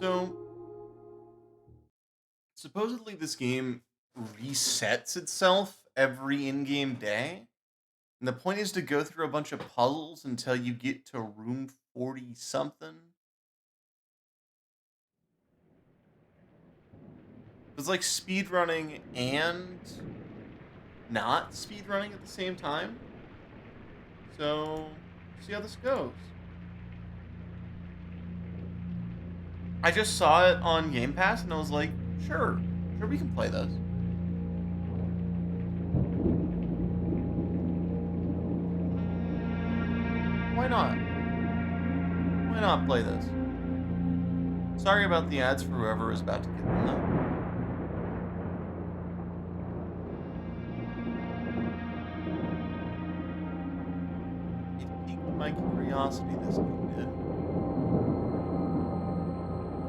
So, supposedly this game resets itself every in-game day, and the point is to go through a bunch of puzzles until you get to room 40 something. It's like speedrunning and not speedrunning at the same time. So, see how this goes. I just saw it on Game Pass and I was like, sure, we can play this. Why not? Why not play this? Sorry about the ads for whoever is about to get them though. It piqued my curiosity, this game did.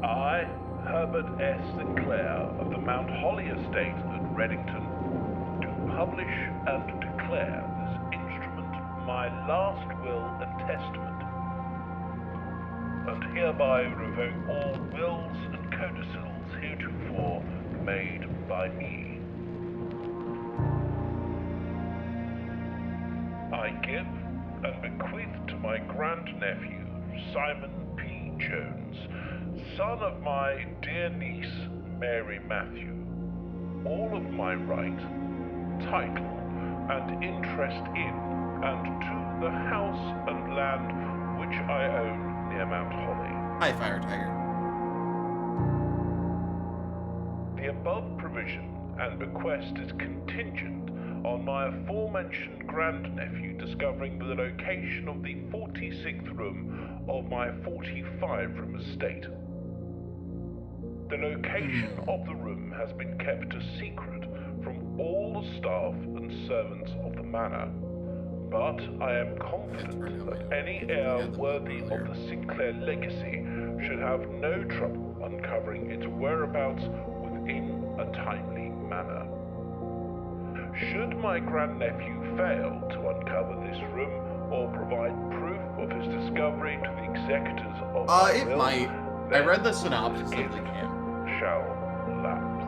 I, Herbert S. Sinclair of the Mount Holly Estate at Reddington, do publish and declare this instrument my last will and testament, and hereby revoke all wills and codicils heretofore made by me. I give and bequeath to my grandnephew, Simon P. Jones, son of my dear niece, Mary Matthew, all of my right, title, and interest in and to the house and land which I own near Mount Holly. Hi, Fire Tiger. The above provision and bequest is contingent on my aforementioned grandnephew discovering the location of the 46th room of my 45-room estate. The location of the room has been kept a secret from all the staff and servants of the manor, but I am confident that any heir worthy of the Sinclair legacy should have no trouble uncovering its whereabouts within a timely manner. Should my grandnephew fail to uncover this room or provide proof of his discovery to the executors of my It will, might. I read the synopsis of the gift game. shall lapse.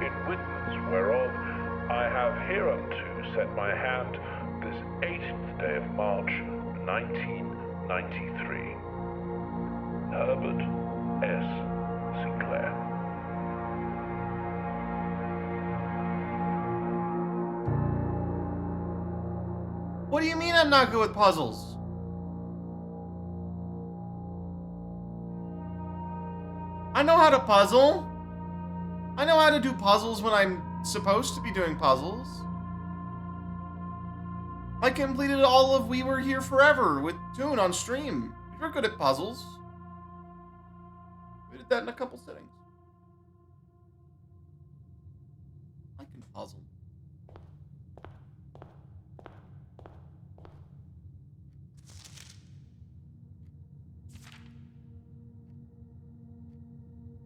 In witness whereof, I have hereunto set my hand this 18th day of March, 1993. Herbert S. Sinclair. What do you mean I'm not good with puzzles? I know how to puzzle. I know how to do puzzles when I'm supposed to be doing puzzles. I completed all of We Were Here Forever with Toon on stream. You're good at puzzles. We did that in a couple sittings. I can puzzle.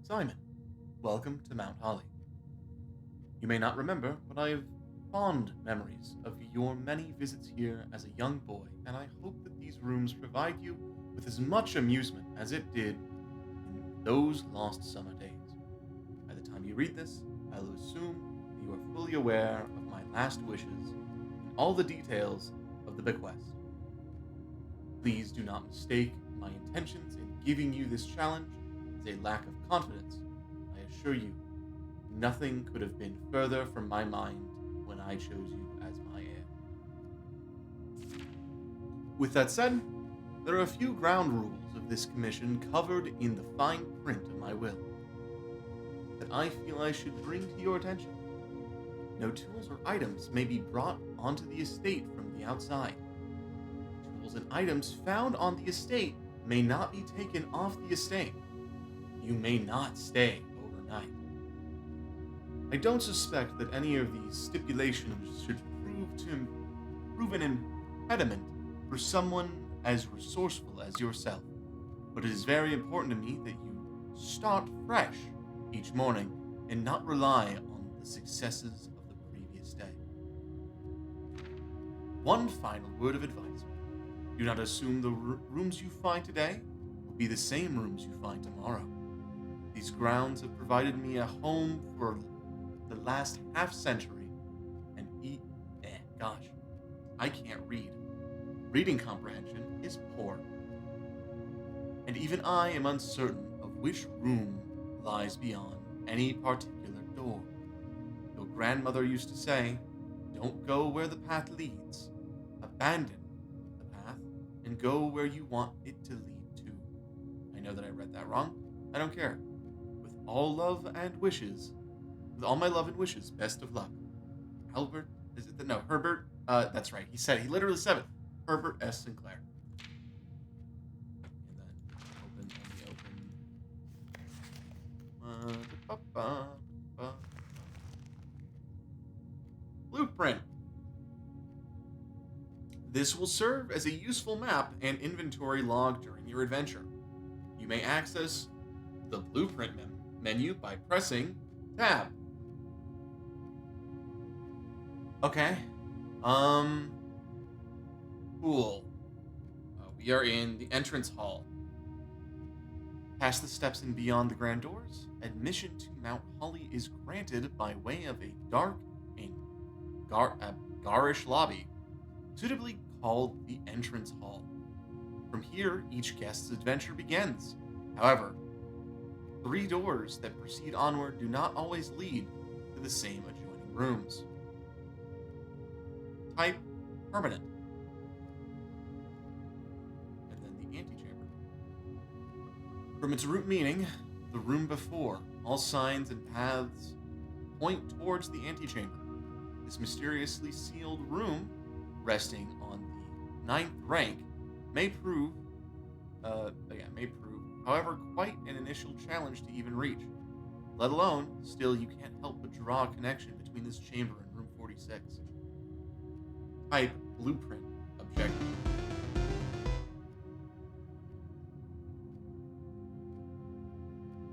Simon, welcome to Mount Holly. You may not remember, but I have fond memories of your many visits here as a young boy, and I hope that these rooms provide you with as much amusement as it did in those lost summer days. By the time you read this, I will assume that you are fully aware of my last wishes and all the details of the bequest. Please do not mistake my intentions in giving you this challenge as a lack of confidence. I assure you, nothing could have been further from my mind when I chose you as my heir. With that said, there are a few ground rules of this commission covered in the fine print of my will that I feel I should bring to your attention. No tools or items may be brought onto the estate from the outside. Tools and items found on the estate may not be taken off the estate. You may not stay overnight. I don't suspect that any of these stipulations should prove an impediment for someone as resourceful as yourself, but it is very important to me that you start fresh each morning and not rely on the successes of the previous day. One final word of advice. Do not assume the rooms you find today will be the same rooms you find tomorrow. These grounds have provided me a home for the last half century, and gosh, I can't read. Reading comprehension is poor. And even I am uncertain of which room lies beyond any particular door. Your grandmother used to say, don't go where the path leads. Abandon the path and go where you want it to lead to. I know that I read that wrong. I don't care. With all love and wishes, with all my love and wishes, best of luck. Albert, Herbert, that's right. He literally said it. Herbert S. Sinclair. And then open. Blueprint. This will serve as a useful map and inventory log during your adventure. You may access the Blueprint menu by pressing Tab. Okay. Cool. We are in the entrance hall. Past the steps and beyond the grand doors, admission to Mount Holly is granted by way of a dark and garish lobby, suitably called the entrance hall. From here, each guest's adventure begins. However, 3 doors that proceed onward do not always lead to the same adjoining rooms. Type permanent. And then the antechamber. From its root meaning, the room before, all signs and paths point towards the antechamber. This mysteriously sealed room, resting on the 9th rank, may prove, however, quite an initial challenge to even reach. Let alone, still, you can't help but draw a connection between this chamber and room 46. Type blueprint objective.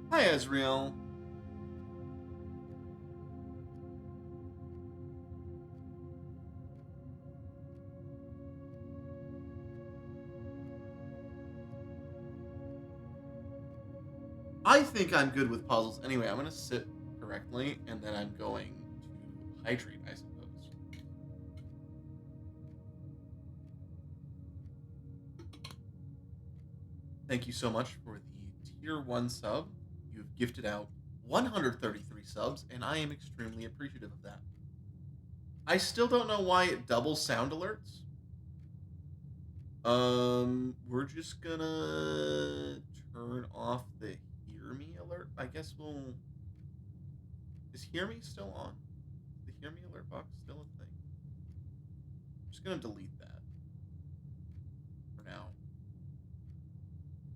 Hi, Ezreal. I think I'm good with puzzles. Anyway, I'm going to sit correctly, and then I'm going to hydrate, I suppose. Thank you so much for the tier 1 sub. You've gifted out 133 subs, and I am extremely appreciative of that. I still don't know why it doubles sound alerts. We're just gonna turn off the Hear Me alert. I guess we'll... Is Hear Me still on? Is the Hear Me alert box still a thing? I'm just gonna delete that for now.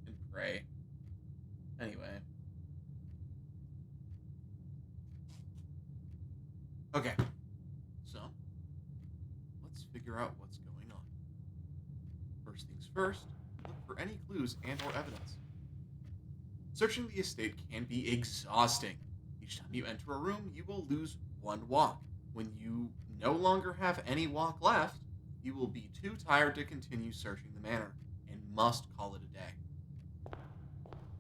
And pray. Anyway. Okay. So, let's figure out what's going on. First things first, look for any clues and or evidence. Searching the estate can be exhausting. Each time you enter a room, you will lose 1 walk. When you no longer have any walk left, you will be too tired to continue searching the manor, and must call it a day.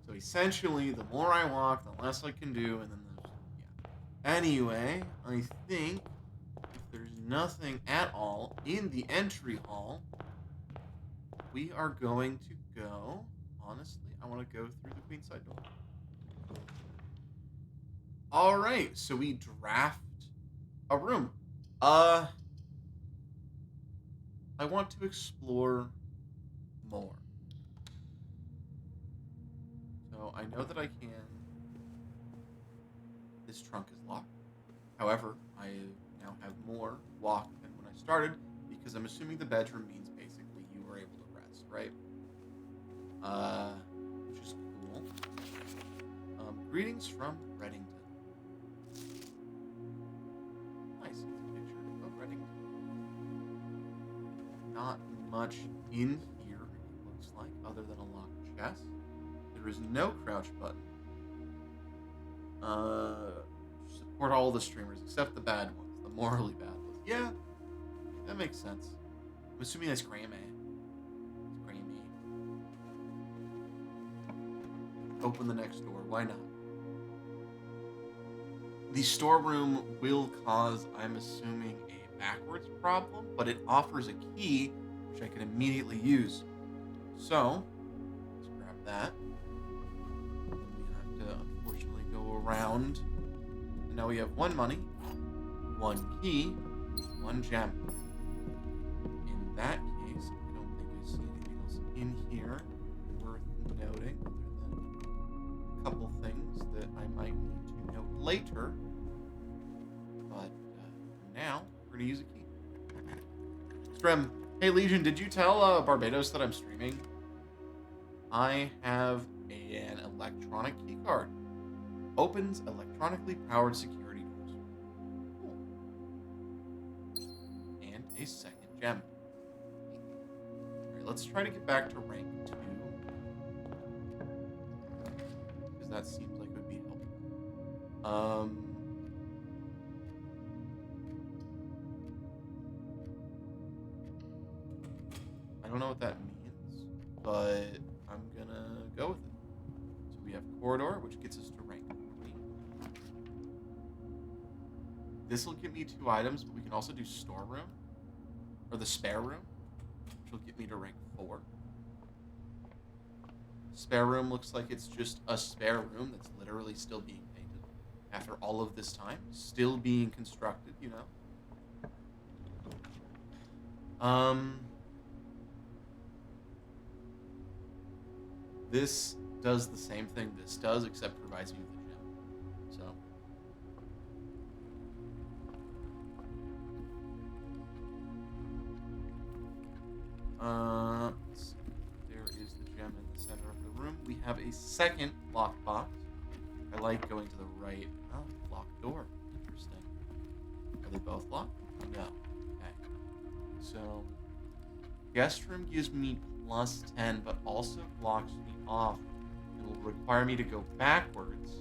So essentially, the more I walk, the less I can do, and then Anyway, I think if there's nothing at all in the entry hall, we are going to go... Honestly, I want to go through the queenside door. Alright, so we draft a room. I want to explore more. So I know that I can... This trunk is locked. However, I now have more walk than when I started, because I'm assuming the bedroom means basically you were able to rest, right? Which is cool. Greetings from Reddington. Nice, it's a picture of Reddington. Not much in here, it looks like, other than a locked chest. There is no crouch button. Support all the streamers except the bad ones, the morally bad ones. Yeah, that makes sense. I'm assuming that's Grammy. It's Grammy. open the next door. Why not? The storeroom will cause, I'm assuming, a backwards problem, but it offers a key, which I can immediately use. So, let's grab that. Then we have to, unfortunately, go around. And now we have 1 money, 1 key, 1 gem. In that case, I don't think I see anything else in here worth noting, other than a couple things that I might need to note later. But for now, we're going to use a key. Strem, hey Legion, did you tell Barbados that I'm streaming? I have an electronic key card. Opens electronically powered security doors. Cool. And a 2nd gem. Alright, let's try to get back to rank 2. Because that seems like it would be helpful. I don't know what that means, but I'm gonna go with it. So we have corridor, which gets us to rank 3. This will give me 2 items, but we can also do storeroom, or the spare room, which will get me to rank 4. Spare room looks like it's just a spare room that's literally still being painted after all of this time, still being constructed, you know. This does the same thing this does, except provides me with a gem. So. Let's see. There is the gem in the center of the room. We have a 2nd lockbox. I like going to the right. Oh, locked door. Interesting. Are they both locked? No. Okay. So, guest room gives me +10, but also blocks me off. It will require me to go backwards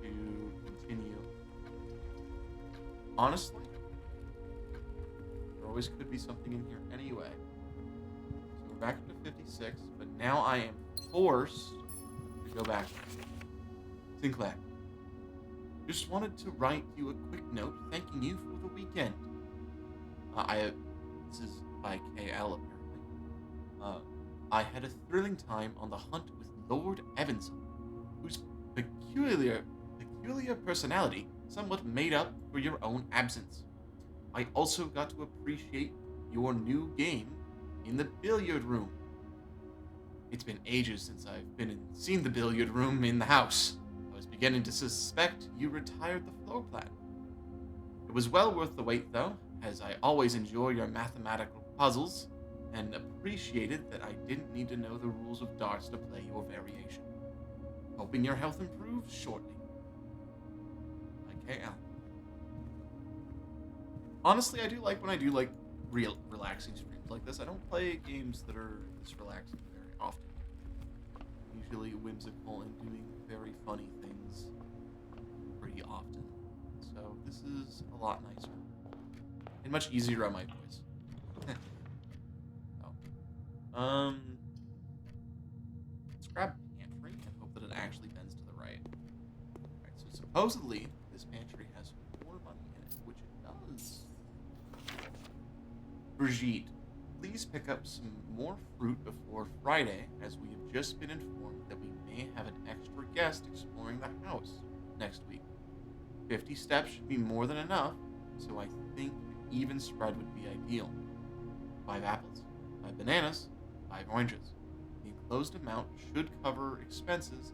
to continue. Honestly, there always could be something in here anyway. So we're back up to 56, but now I am forced to go backwards. Sinclair, just wanted to write you a quick note thanking you for the weekend. This is by KL apparently. I had a thrilling time on the hunt with Lord Evanson, whose peculiar personality somewhat made up for your own absence. I also got to appreciate your new game in the billiard room. It's been ages since I've been and seen the billiard room in the house. I was beginning to suspect you retired the floor plan. It was well worth the wait though, as I always enjoy your mathematical puzzles, and appreciated that I didn't need to know the rules of darts to play your variation. Hoping your health improves shortly. By KL. Honestly, I do like when I do like real relaxing streams like this. I don't play games that are this relaxing very often. I'm usually whimsical and doing very funny things pretty often. So this is a lot nicer. And much easier on my voice. Let's grab pantry and hope that it actually bends to the right. Alright, so supposedly this pantry has more money in it, which it does. Brigitte, please pick up some more fruit before Friday, as we have just been informed that we may have an extra guest exploring the house next week. 50 steps should be more than enough, so I think an even spread would be ideal. 5 apples, 5 bananas, 5 oranges. The enclosed amount should cover expenses,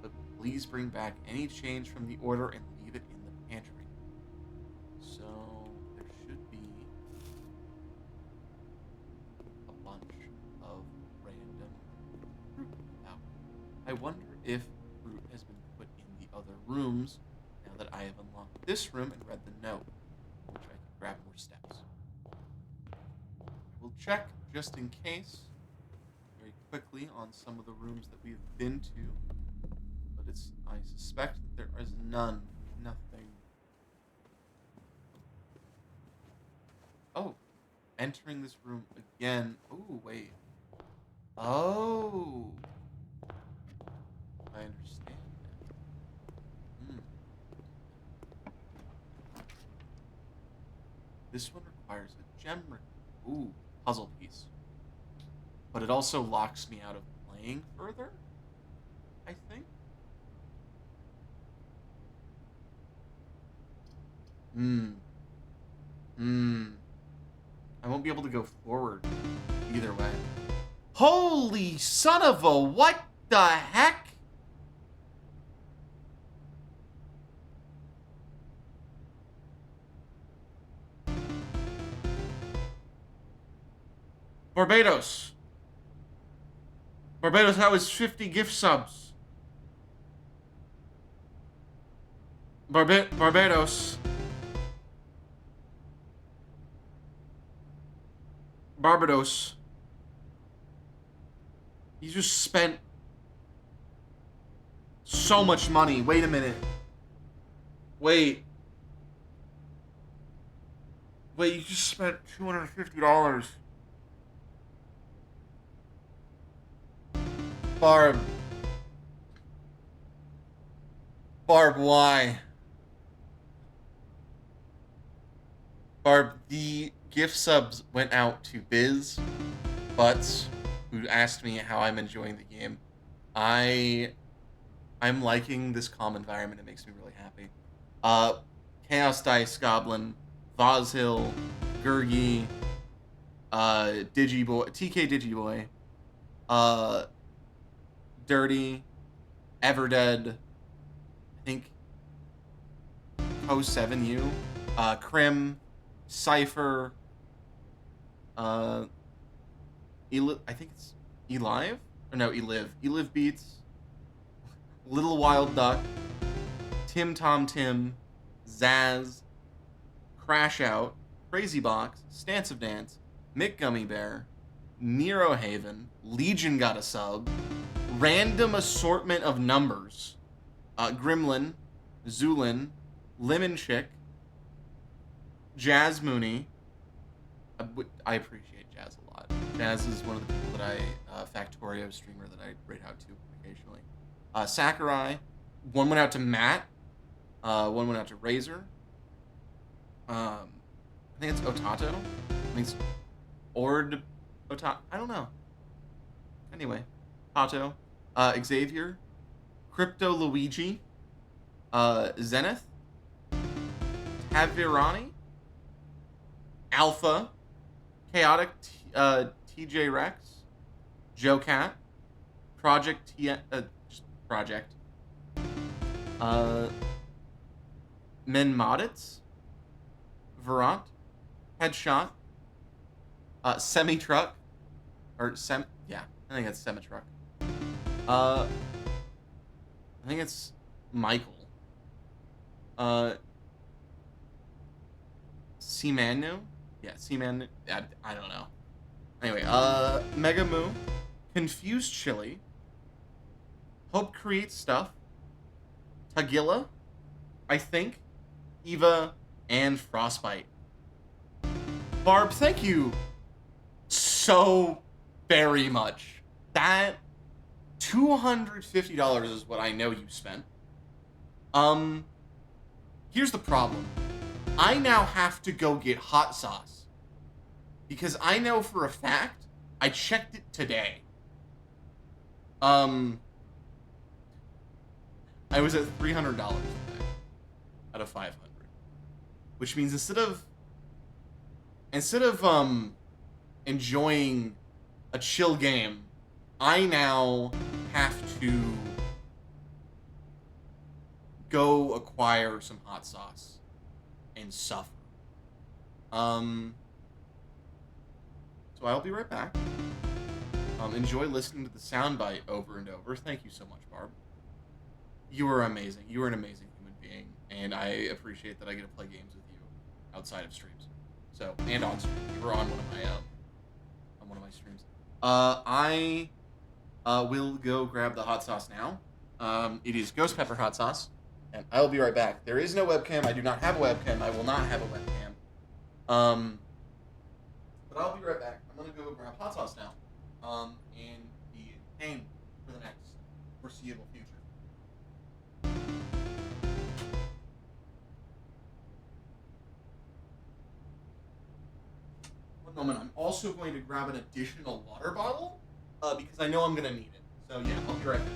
but please bring back any change from the order and leave it in the pantry. So there should be a bunch of random fruit out. I wonder if fruit has been put in the other rooms now that I have unlocked this room and read the note, which I can grab more steps. We'll check just in case very quickly on some of the rooms that we've been to, but I suspect that there is nothing. Oh, entering this room again. Oh, wait. Oh. This one requires a gem. Ooh, puzzle piece. But it also locks me out of playing further, I think. I won't be able to go forward either way. Holy son of a what the heck? Barbados. Barbados, that was 50 gift subs. Barbados. Barbados. You just spent so much money. Wait a minute. Wait, you just spent $250. Barb, why? Barb, the gift subs went out to Biz Butts, who asked me how I'm enjoying the game. I'm liking this calm environment. It makes me really happy. Chaos Dice Goblin, Vozhill, Gurgi, Digiboy, TK Digiboy, Dirty, Everdead, I think O7U, Crim, Cypher, I think it's Elive? Or no, Elive. Elive Beats, Little Wild Duck, Tim Tom Tim, Zaz, Crash Out, Crazy Box, Stance of Dance, Mick Gummy Bear, Nero Haven, Legion got a sub, Random Assortment of Numbers, Gremlin, Zulin, Lemon Chick, Jazz Mooney. I appreciate Jazz a lot. Jazz is one of the people that Factorio streamer that I raid out to occasionally. Sakurai. One went out to Matt. One went out to Razor. I think it's Otato. I think it's Ord Otato. I don't know. Anyway, Tato. Xavier. Crypto Luigi. Zenith. Tavirani. Alpha. Chaotic TJ Rex. Joe Cat. Project just Project. Men Modits. Verant. Headshot. Semi Truck. Yeah, I think that's Semi Truck. I think it's Michael. C-Manu? Yeah, C-Manu. I don't know. Anyway, Mega Moo, Confused Chili, Hope Creates Stuff, Tagilla, I think, Eva, and Frostbite. Barb, thank you so very much. That $250 is what I know you spent. Here's the problem. I now have to go get hot sauce. Because I know for a fact, I checked it today. I was at $300 today. Out of 500. Which means instead of enjoying a chill game, I now have to go acquire some hot sauce and suffer. So I'll be right back. Enjoy listening to the soundbite over and over. Thank you so much, Barb. You are amazing. You are an amazing human being, and I appreciate that I get to play games with you outside of streams. So, and on stream. You were on one of my streams. I will go grab the hot sauce now. It is ghost pepper hot sauce, and I will be right back. There is no webcam. I do not have a webcam. I will not have a webcam. But I'll be right back. I'm gonna go grab hot sauce now. And be entertained for the next foreseeable future. One moment. I'm also going to grab an additional water bottle because I know I'm going to need it. So, yeah, I'll be right back.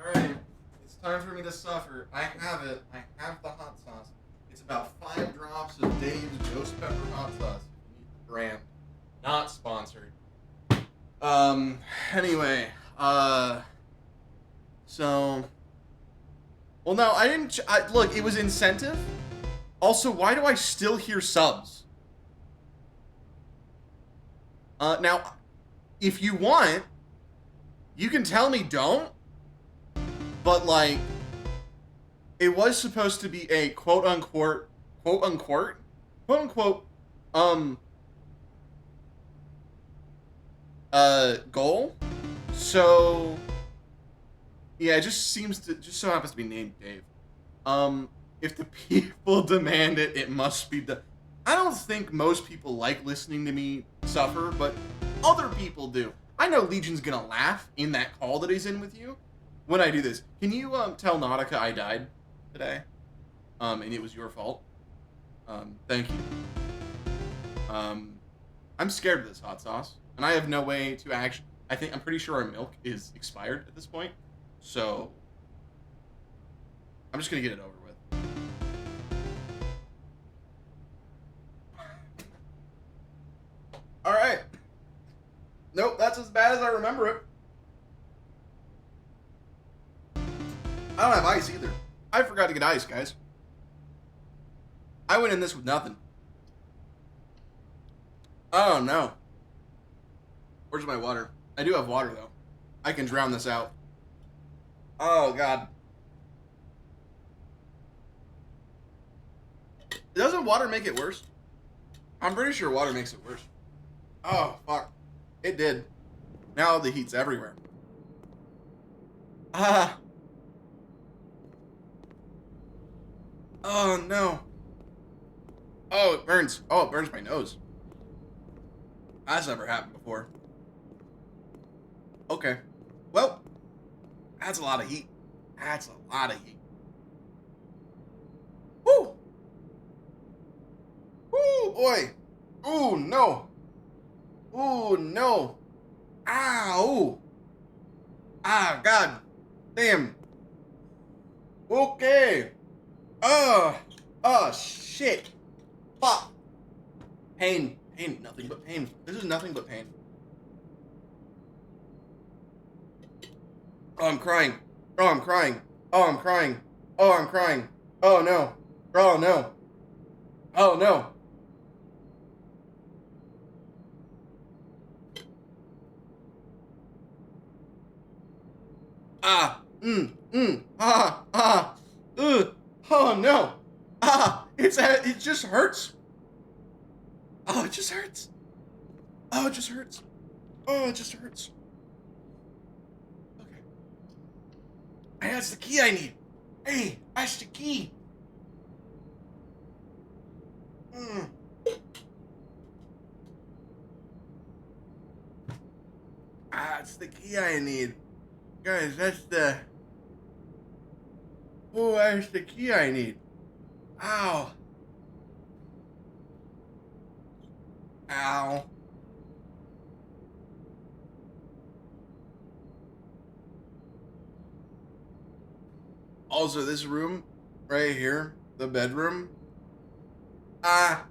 Alright, it's time for me to suffer. I have it. I have the hot sauce. It's about 5 drops of Dave's Ghost Pepper hot sauce, if you need the brand. Not sponsored. Anyway, so... Well, no, I didn't... look, it was incentive. Also, why do I still hear subs? Now, if you want, you can tell me don't. But, like, it was supposed to be a quote-unquote, goal. So, yeah, it just so happens to be named Dave. If the people demand it, it must be done. I don't think most people like listening to me suffer, but other people do. I know Legion's gonna laugh in that call that he's in with you when I do this. Can you tell Nautica I died today? And it was your fault. Thank you. I'm scared of this hot sauce, and I have no way to actually... I'm pretty sure our milk is expired at this point, so I'm just gonna get it over with. All right. that's as bad as I remember it. I don't have ice either. I forgot to get ice, guys. I went in this with nothing. Oh, no. Where's my water? I do have water, though. I can drown this out. Oh, God. Doesn't water make it worse? I'm pretty sure water makes it worse. Oh, fuck. It did. Now the heat's everywhere. Ah. Oh, no. Oh, it burns. Oh, it burns my nose. That's never happened before. Okay. Well, that's a lot of heat. That's a lot of heat. Woo! Woo, boy. Ooh, no. Ooh, no. Ow. Ah, God. Damn. Okay. Oh, shit. Fuck. Pain. Pain. Nothing but pain. This is nothing but pain. Oh, I'm crying. Oh, I'm crying. Oh, I'm crying. Oh, I'm crying. Oh, no. Oh, no. Oh, no. Oh, no. It just hurts. Oh, it just hurts. Oh, it just hurts. Oh, it just hurts. Okay. Hey, that's the key I need. Hey, that's the key. That's the key I need. Guys, that's the... Oh, that's the key I need. Ow. Ow. Also, this room right here, the bedroom. Ah.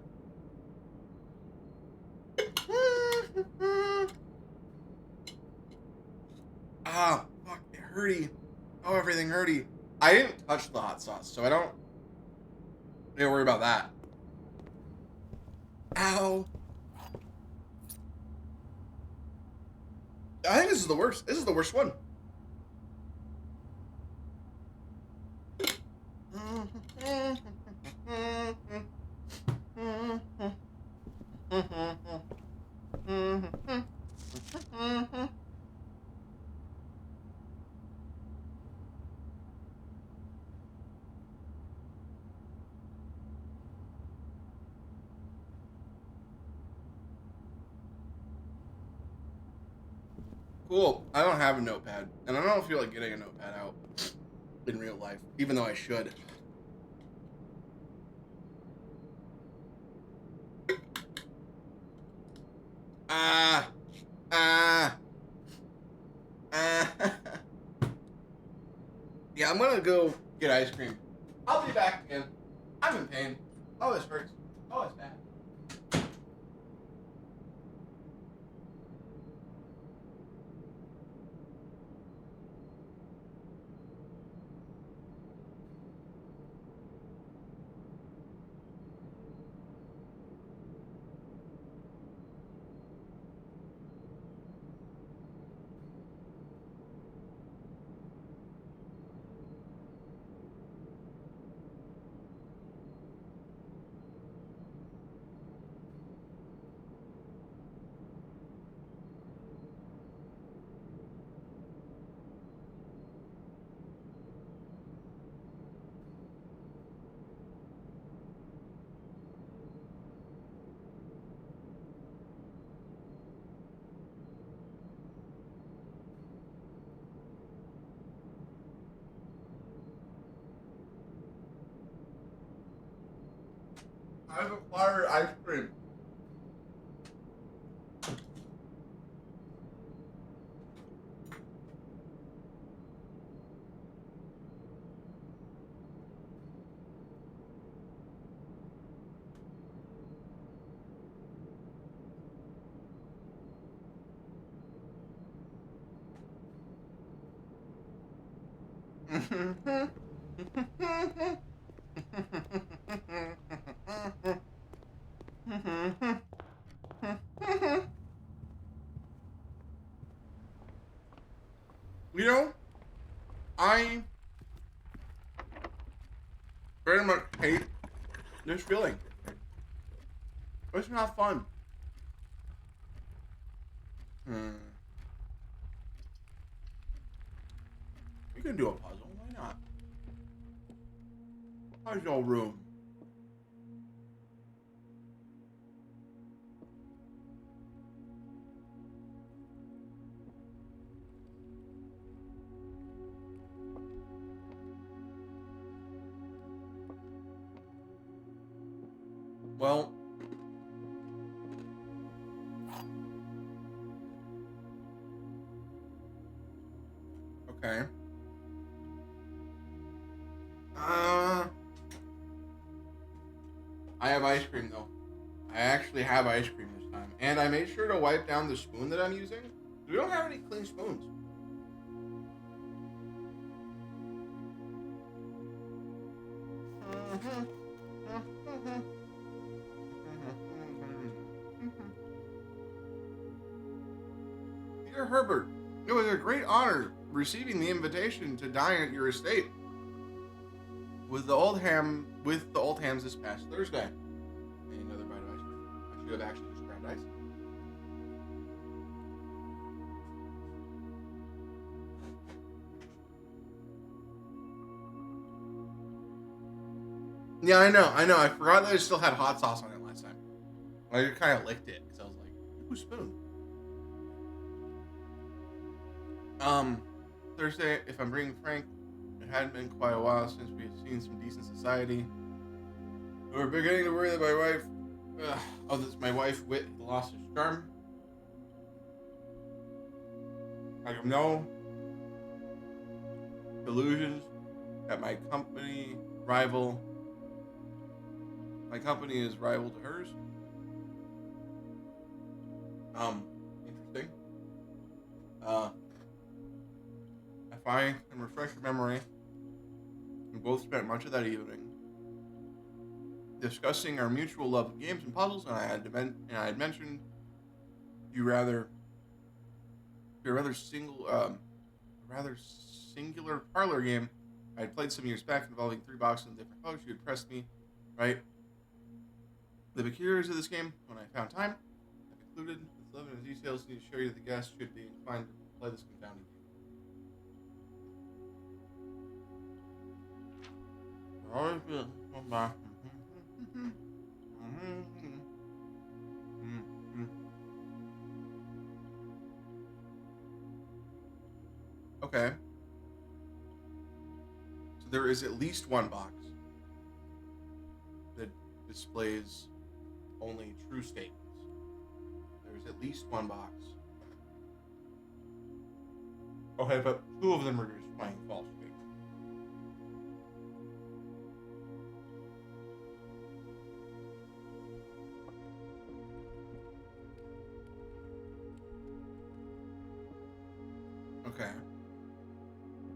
Ah, fuck, it hurty. Oh, everything hurty. I didn't touch the hot sauce, so I don't need to worry about that. Ow. I think this is the worst. This is the worst one. Cool. I don't have a notepad, and I don't feel like getting a notepad out in real life, even though I should. Ah. Ah. Ah. Yeah, I'm gonna go get ice cream. I'll be back again. I'm in pain. Oh, this hurts. Oh, it's bad. I have acquired ice cream. You know, I very much hate this feeling. It's not fun. You can do a puzzle. Why not? How's your room? Well, okay. I have ice cream though. I actually have ice cream this time, and I made sure to wipe down the spoon that I'm using. We don't have any clean spoons. Dear Herbert, it was a great honor receiving the invitation to dine at your estate with the old hams this past Thursday. Another bite of ice cream. I should have actually just grabbed ice. Yeah, I know. I forgot that I still had hot sauce on it last time. I kind of licked it because I was like, "Ooh, spoon." Thursday, if I'm being frank, it hadn't been quite a while since we had seen some decent society. We were beginning to worry that my wife Wit had lost his charm. I have no illusions that my company is rival to hers. Interesting. If I can refresh your memory, we both spent much of that evening discussing our mutual love of games and puzzles, and I had mentioned a rather singular parlor game I had played some years back involving 3 boxes of different colors. You had pressed me, right? The peculiarities of this game, when I found time, I concluded with love and details need to show you that the guests should be inclined to play this confounding game. Always good. Come back. Okay. So there is at least one box that displays only true statements. There's at least one box. Okay, but 2 of them are just playing false statements. Okay.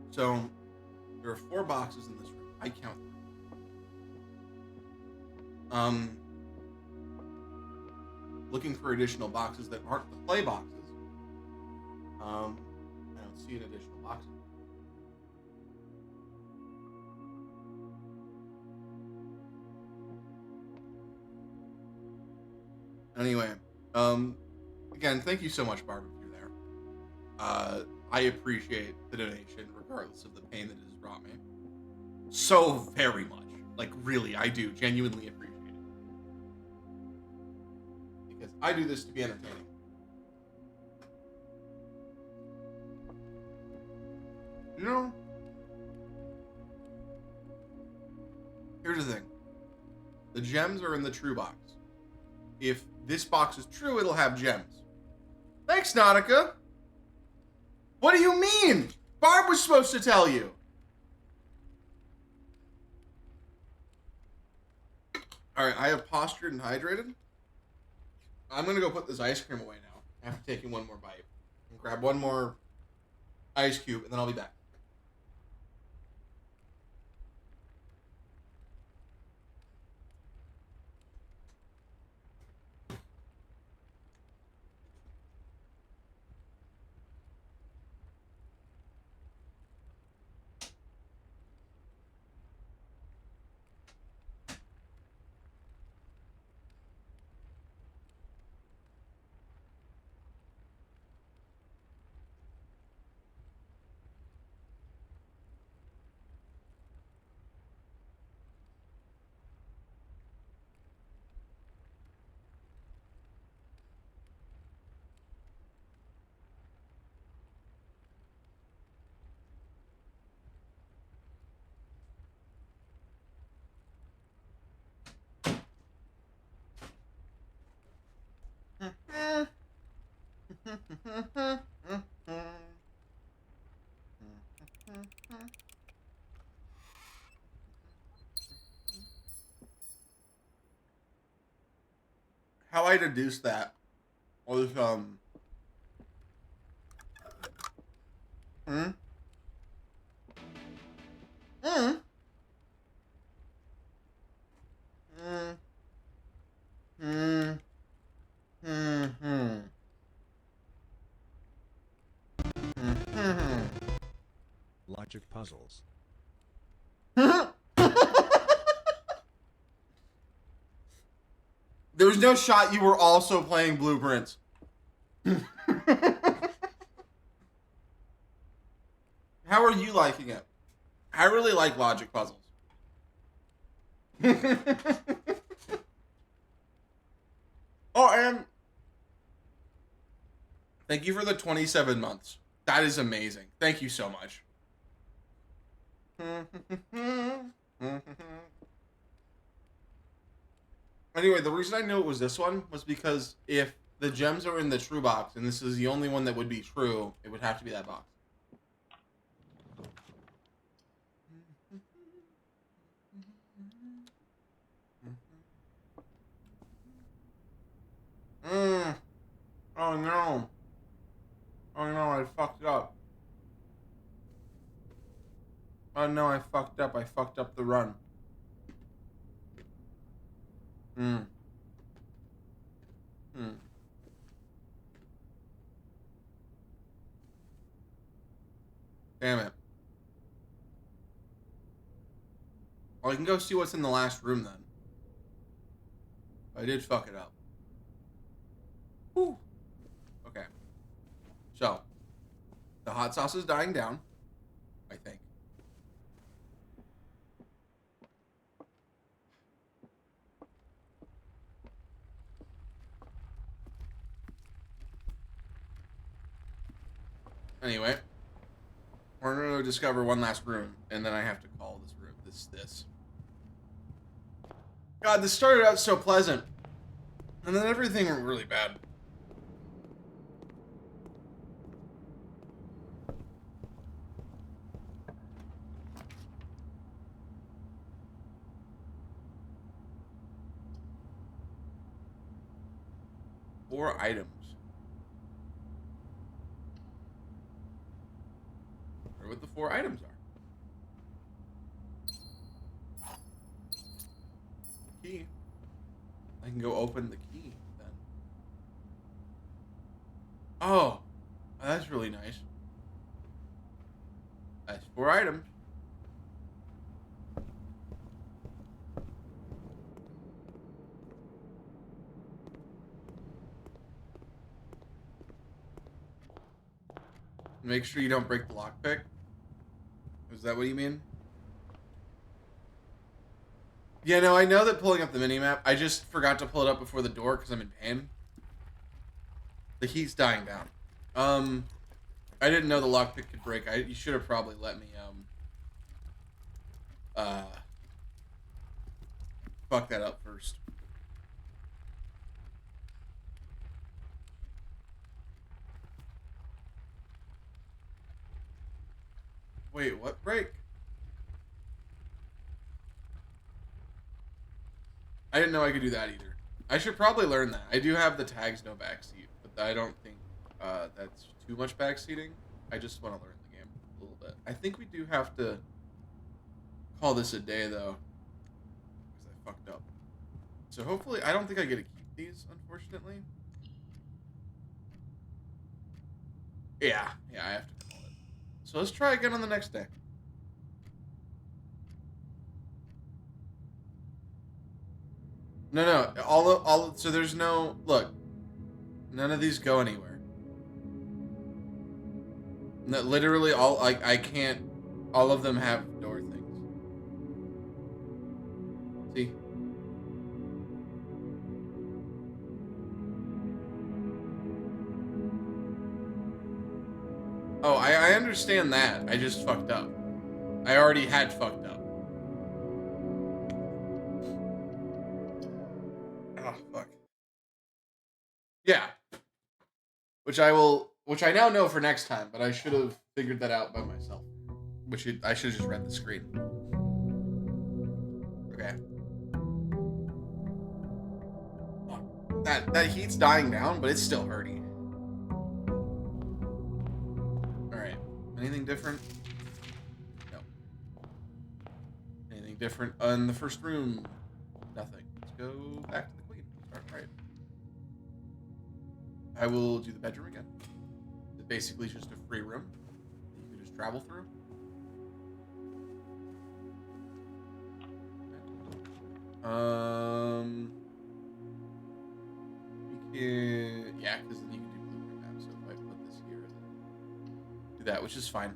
So, there are 4 boxes in this room. I count them. Looking for additional boxes that aren't the play boxes. I don't see an additional box. Anyway, again, thank you so much, Barb, if you're there. I appreciate the donation, regardless of the pain that it has brought me. So very much. Like, really, I do genuinely appreciate it. Because I do this to be entertaining. You know, here's the thing. The gems are in the true box. If this box is true, it'll have gems. Thanks, Nautica. What do you mean? Barb was supposed to tell you. Alright, I have postured and hydrated. I'm going to go put this ice cream away now after taking one more bite. And grab one more ice cube, and then I'll be back. how I deduced that was hmm? Hmm? Hmm? Hmm? Hmm? Hmm? Hmm? Logic puzzles. Hmm? There was no shot you were also playing Blueprints. How are you liking it? I really like logic puzzles. Oh, and thank you for the 27 months. That is amazing. Thank you so much. Anyway, the reason I knew it was this one was because if the gems are in the true box, and this is the only one that would be true, it would have to be that box. Oh no. Oh no, I fucked up. Oh no, I fucked up. I fucked up the run. Hmm. Hmm. Damn it. Well, I can go see what's in the last room then. I did fuck it up. Whew. Okay. So, the hot sauce is dying down, I think. Anyway, we're going to discover one last room, and then I have to call this room this. God, this started out so pleasant, and then everything went really bad. Four items. I wonder what the four items are. Key. I can go open the key then. Oh, that's really nice. That's four items. Make sure you don't break the lockpick. Is that what you mean? Yeah, no, I know that pulling up the minimap, I just forgot to pull it up before the door because I'm in pain. The heat's dying down. I didn't know the lockpick could break. You should have probably let me, fuck that up first. Wait, what break? I didn't know I could do that either. I should probably learn that. I do have the tags no backseat, but I don't think that's too much backseating. I just want to learn the game a little bit. I think we do have to call this a day though, because I fucked up. So hopefully, I don't think I get to keep these, unfortunately. Yeah, I have to call it. So let's try again on the next day. No, so there's no, look, none of these go anywhere. No, literally I can't, all of them have door things. See? Oh, I understand that. I just fucked up. I already had fucked up. Oh, fuck. Yeah. Which I now know for next time, but I should have figured that out by myself. I should have just read the screen. Okay. that heat's dying down, but it's still hurting. All right. Anything different? No. Anything different in the first room? Nothing. Let's go back to the queen. Start right. I will do the bedroom again. It's basically just a free room that you can just travel through. We can, yeah, because then you can do blueprint map. So if I put this here, then do that, which is fine.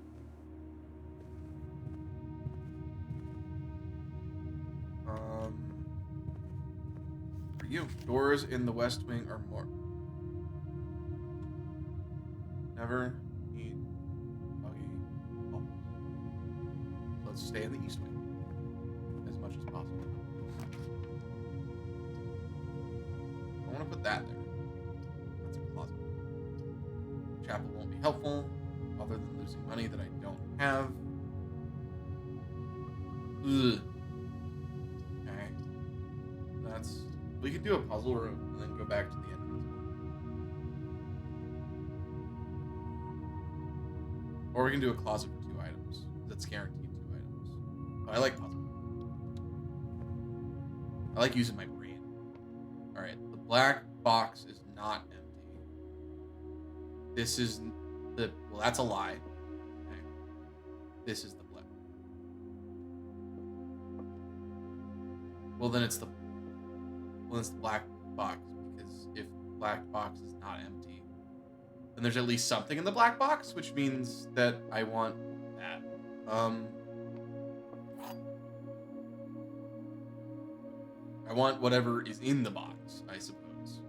For you, doors in the west wing are more. Never need buggy bubbles. So let's stay in the east wing as much as possible. I want to put that there. That's a closet. Chapel won't be helpful, other than losing money that I don't have. Ugh. Okay. That's... We could do a puzzle room and then go back to the entrance. Or we can do a closet for 2 items. That's guaranteed 2 items. But I like puzzle. I like using my brain. Alright, the black box is not empty. This is the... Well, that's a lie. Okay. This is the black. Well, then it's the... Well, it's the black box, because if the black box is not empty, then there's at least something in the black box, which means that I want that. I want whatever is in the box, I suppose.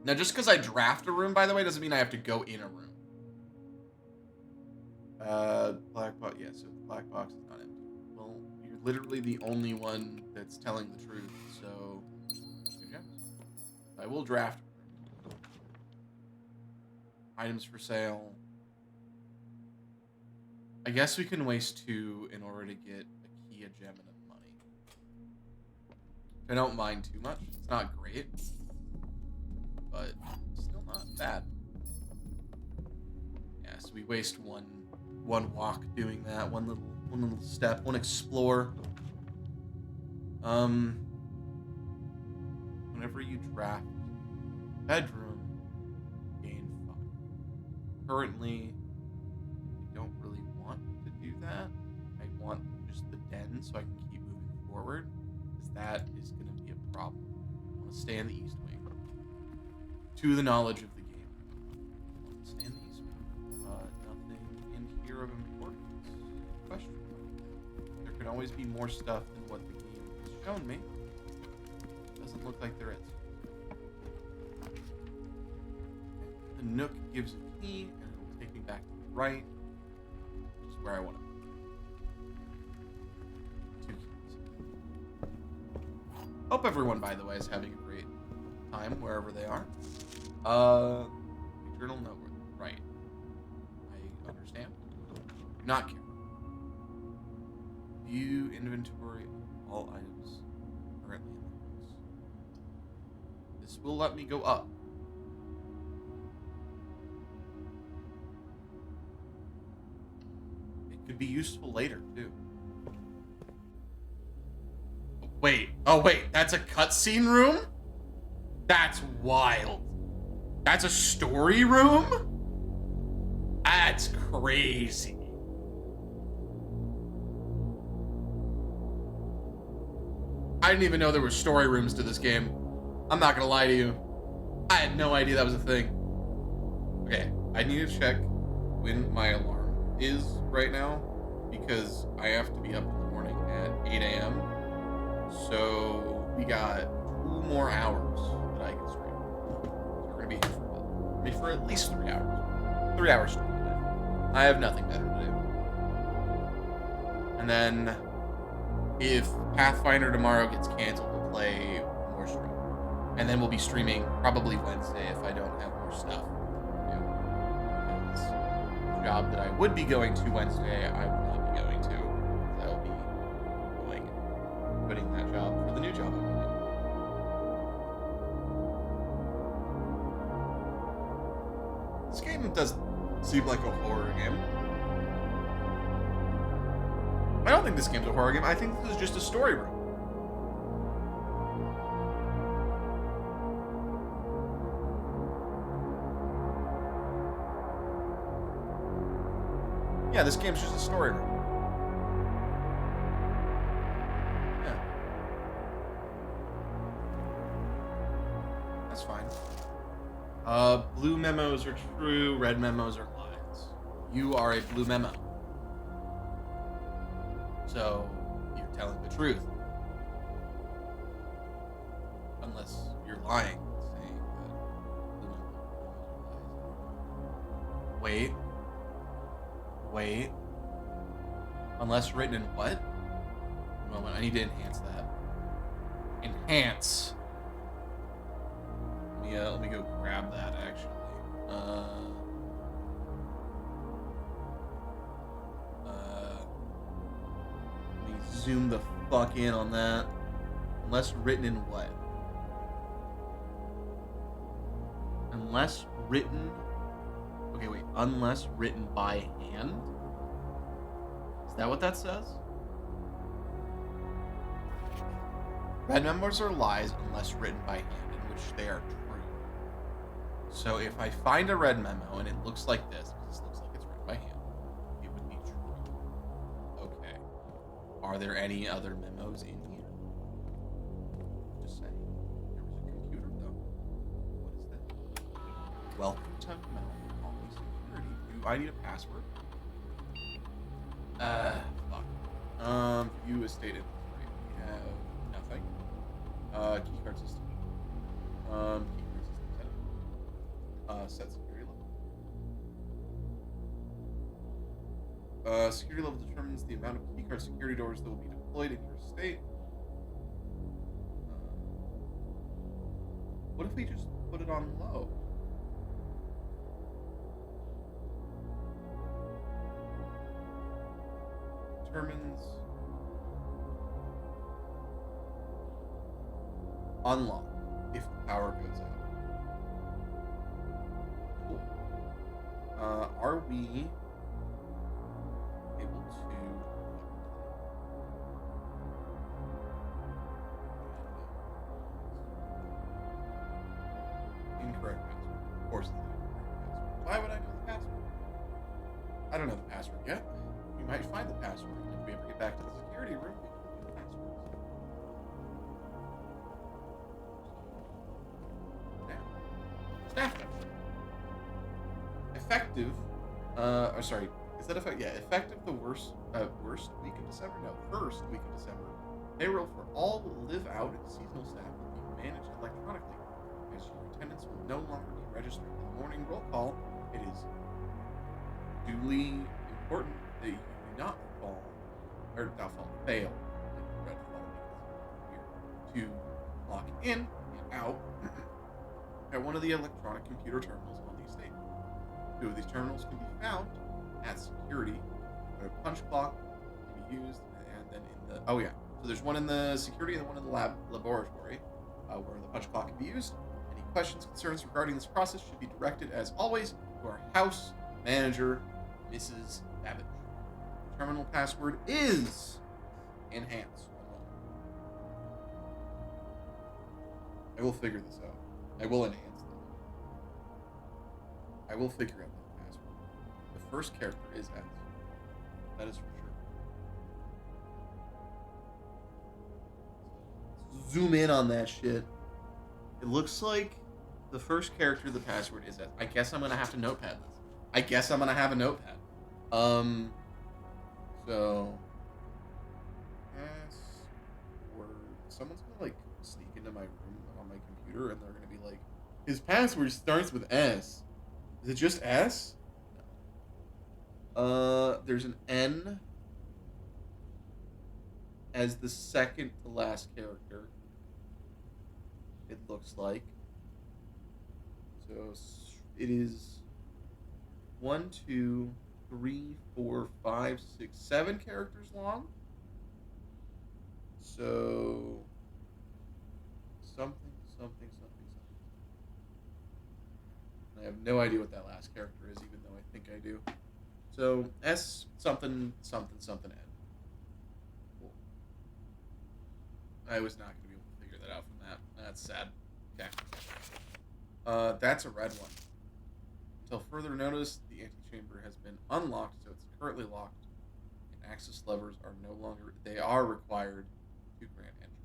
Now, just because I draft a room, by the way, doesn't mean I have to go in a room. Black box, yeah, so the black box is not empty. Well, you're literally the only one that's telling the truth, so... Okay. I will draft a room. Items for sale. I guess we can waste 2 in order to get a key, a gem, and a money. I don't mind too much. It's not great, but still not bad. Yeah, so we waste one walk doing that, one little step, one explore. Whenever you draft bedroom, gain 5. Currently, I don't really want to do that. I want just the den so I can keep moving forward, because that is going to be a problem. I want to stay in the east wing. To the knowledge of the game. I want to stay in the east wing. Nothing in here of importance. Question mark. There could always be more stuff than what the game has shown me. Doesn't look like there is. The nook gives a key, and it'll take me back to the right, which is where I want to be. 2 keys. Hope everyone, by the way, is having a great time wherever they are. Journal notebook. Right. I understand. Do not care. View inventory of all items currently in the house. This will let me go up. It could be useful later, too. Wait. Oh, wait. That's a cutscene room? That's wild. That's a story room? That's crazy. I didn't even know there were story rooms to this game. I'm not gonna lie to you. I had no idea that was a thing. Okay, I need to check when my alarm is right now, because I have to be up in the morning at 8 a.m. So we got 2 more hours that I can stream. So we're gonna be here for a while. Maybe for at least 3 hours. 3 hours stream today. I have nothing better to do. And then if Pathfinder tomorrow gets canceled, we'll play more stream. And then we'll be streaming probably Wednesday if I don't have more stuff to do. Because the job that I would be going to Wednesday, I will not be going to. Because I will be going and quitting that job for the new job I'm doing. game does seem like a horror game. I don't think this game's a horror game. I think this is just a story room. Yeah, this game's just a story room. Yeah. That's fine. Blue memos are true, red memos are lies. You are a blue memo. So, you're telling the truth. Unless you're lying, saying that blue memos are lies. Wait. Unless written in what? A moment, I need to enhance that. Enhance. Let me go grab that actually. Let me zoom the fuck in on that. Unless written in what? Unless written. Okay, wait. Unless written by hand? Is that what that says? Red memos are lies unless written by hand, in which they are true. So if I find a red memo and it looks like this, because this looks like it's written by hand, it would be true. Okay. Are there any other memos in here? Just saying. There was a computer though. What is that? Welcome to Mount Holly Security. Do I need a password? Fuck. View estate inventory. We have nothing. Keycard system. Keycard system setting. Set security level. Security level determines the amount of keycard security doors that will be deployed in your state. What if we just put it on low? Determines unlock if the power goes out. Cool. Are we able to incorrect password? Of course it's an incorrect password. Why would I know the password? I don't know the password yet. We might find the password. If we ever get back to the security room, we can find the password. Now, staff member. Effective. Sorry. Is that effective? Yeah, effective the worst week of December? No, first week of December. Payroll for all live-out and seasonal staff will be managed electronically, as your attendance will no longer be registered in the morning roll call. It is duly important that you do not fail, like red flag because weird, to log in and out at one of the electronic computer terminals on the estate. Two of these terminals can be found at security, where a punch clock can be used, and then in the so there's one in the security and one in the laboratory, where the punch clock can be used. Any questions, concerns regarding this process should be directed, as always, to our house manager, Mrs. Babbage. Terminal password is enhance. I will figure this out. I will enhance them. I will figure out that password. The first character is S. That is for sure. Zoom in on that shit. It looks like the first character of the password is S. I guess I'm gonna have to notepad this. I guess I'm gonna have a notepad. So password. Someone's gonna like sneak into my room on my computer and they're gonna be like, his password starts with S. Is it just S? No. There's an N as the second to last character. It looks like. So it is 1, 2, 3, 4, 5, 6, 7 characters long. So something. I have no idea what that last character is, even though I think I do. So, S something, something, something N. Cool. I was not going to be able to figure that out from that. That's sad. Okay. That's a red one. Until further notice, the antechamber has been unlocked, so it's currently locked. And access levers are no longer... They are required to grant entry.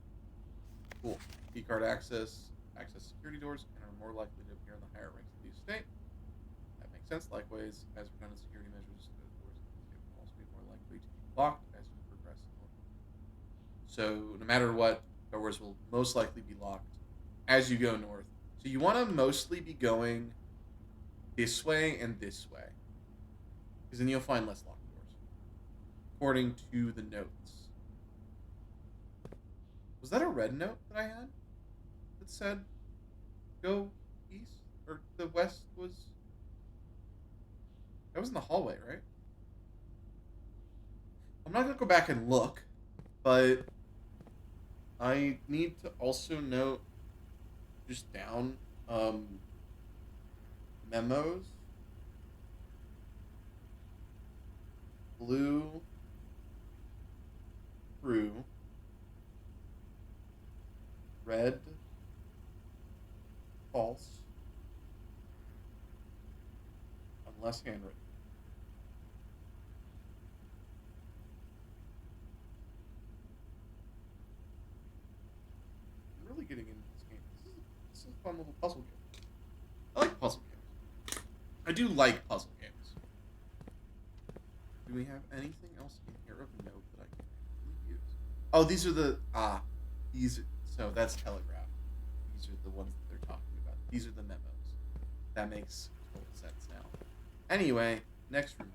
Cool. Keycard access security doors, and are more likely to appear in the higher ranks of the estate. That makes sense. Likewise, as redundant security measures, the doors will also be more likely to be locked as you progress north. So, no matter what, doors will most likely be locked as you go north. So you want to mostly be going this way and this way, because then you'll find less locked doors, according to the notes. Was that a red note that I had that said go east? Or the west was... That was in the hallway, right? I'm not going to go back and look, but I need to also note just down memos. Blue true. Red false. Unless handwritten. I'm really getting into this game. This is a fun little puzzle game. I like puzzle games. I do like puzzle games. Do we have anything else in here of note that I can use? Oh, these are the... So that's Telegraph. These are the ones that they're talking about. These are the memos. That makes total sense now. Anyway, next room.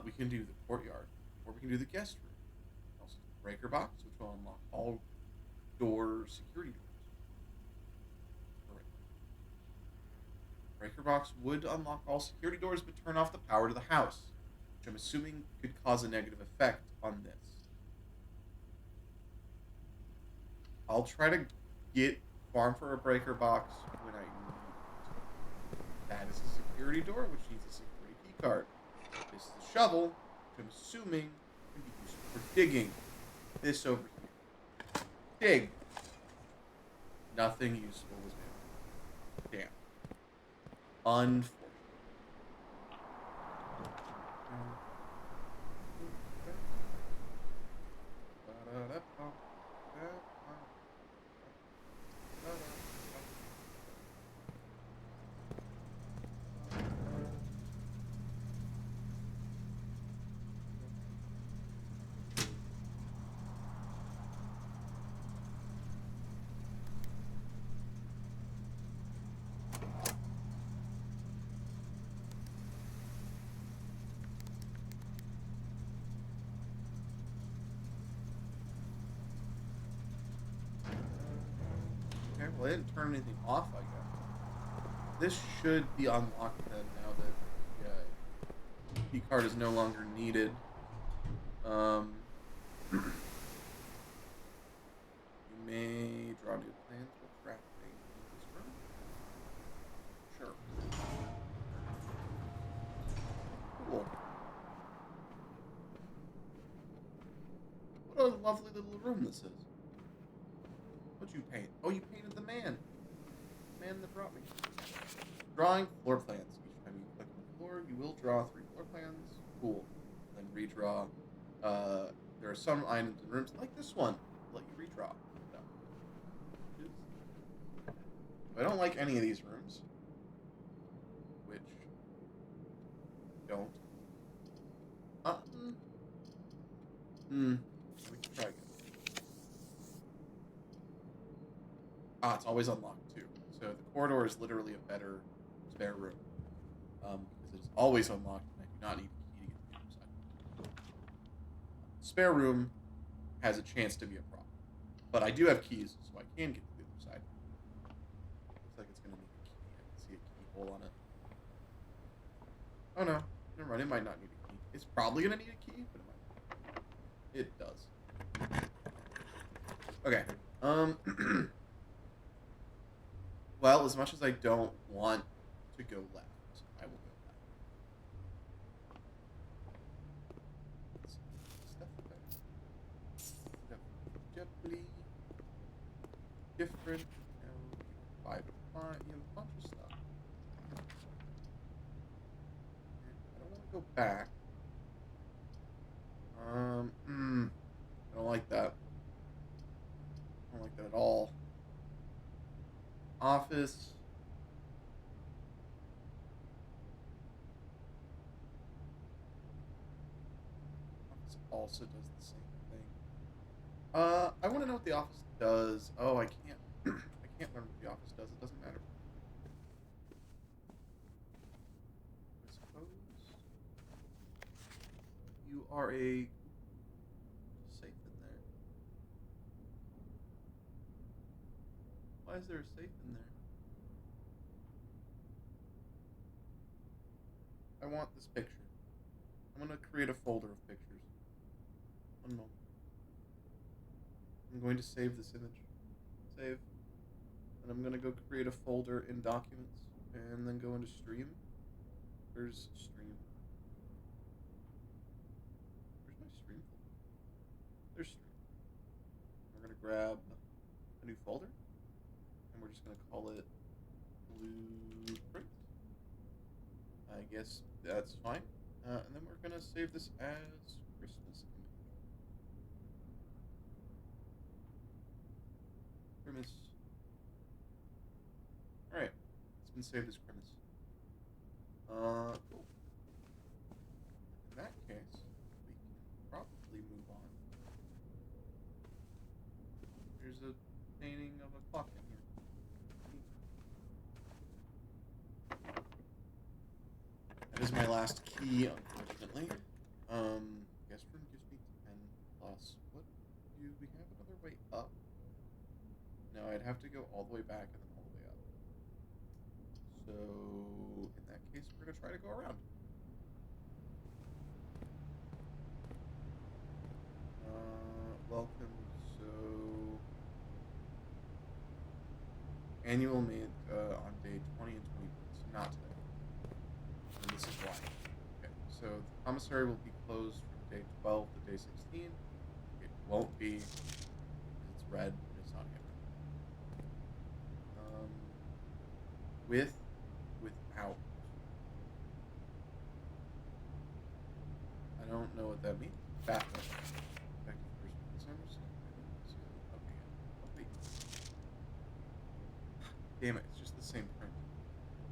We can do the courtyard, or we can do the guest room. Also, the breaker box, which will unlock all security doors. Right. Breaker box would unlock all security doors, but turn off the power to the house, which I'm assuming could cause a negative effect on this. I'll try to farm for a breaker box when I need to. That is a security door, which needs a security key card. This is a shovel, which I'm assuming can be used for digging. This over here. Dig. Nothing useful was made. Damn. Unfortunate. Well, I didn't turn anything off, I guess. This should be unlocked then, now that the key card is no longer needed. You may draw new plans for crafting in this room. Sure. Cool. What a lovely little room this is. What'd you paint? Oh, you painted the man. The man that brought me. Drawing floor plans. Each time you click on the floor, you will draw 3 floor plans. Cool. Then redraw. There are some items in rooms like this one. Let you redraw. No. I don't like any of these rooms. Which don't. We can try again. It's always unlocked too. So the corridor is literally a better spare room. Because it is always unlocked and I do not need a key to get to the other side. Spare room has a chance to be a problem. But I do have keys, so I can get to the other side. Looks like it's going to need a key. I can see a keyhole on it. Oh no. Never mind. It might not need a key. It's probably going to need a key, but it might not. It does. Okay. Well, as much as I don't want to go left, I will go left. Stuff definitely different. Now, 5 you have a bunch of stuff. I don't want to go back. I don't like that. I don't like that at all. Office. Office also does the same thing. I want to know what the office does. Oh, I can't. I can't learn what the office does. It doesn't matter. I suppose you are a safe in there. Why is there a safe in there? I want this picture. I'm gonna create a folder of pictures. One moment. I'm going to save this image. Save. And I'm gonna go create a folder in documents and then go into stream. There's stream. Where's my stream folder? There's stream. We're gonna grab a new folder and we're just gonna call it blueprint. I guess that's fine. And then we're gonna save this as Christmas image. Grimace. Alright, it's been saved as Grimace. Cool. In that case, we can probably move on. There's a painting of a clock in here. That is my last key, unfortunately. Guest room gives me 10 plus. What do we have another way up? No, I'd have to go all the way back and then all the way up. So, in that case, we're going to try to go around. Welcome. So, annual made on day 20 and 21. So not today. And this is why. Okay, so the commissary will be closed from day 12 to day 16. It won't be, because it's red, and it's not yet red. Without. I don't know what that means. Bathroom. Effective first consumers. Okay. Damn it, it's just the same print.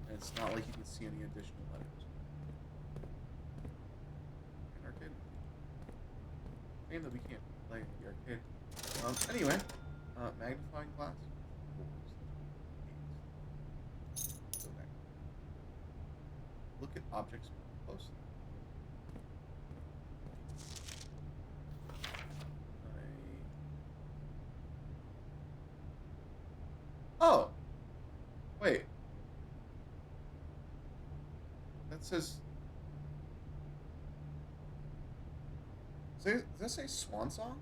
And it's not like you can see any additional letters. An arcade. Game that we can't play at the arcade. Anyway, magnifying glass. Go back. Look at objects more closely. Oh! Wait. That says... Does that say Swan Song?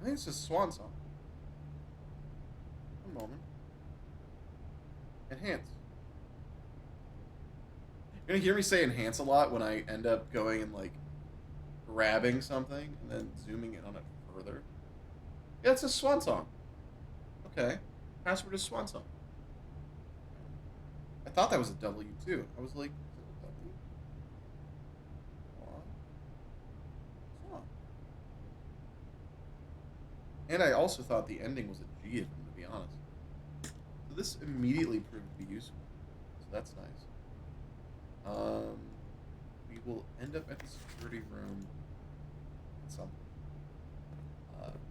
I think it says Swan Song. One moment. Enhance. You're gonna hear me say enhance a lot when I end up going and, like, grabbing something and then zooming in on it further. Yeah, it says Swan Song. Okay. Password is Swan Song. I thought that was a W too. I was like, is it a W? Swan. Swan. And I also thought the ending was a G, if I'm going to be honest. So this immediately proved to be useful. So that's nice. We will end up at the security room at some point.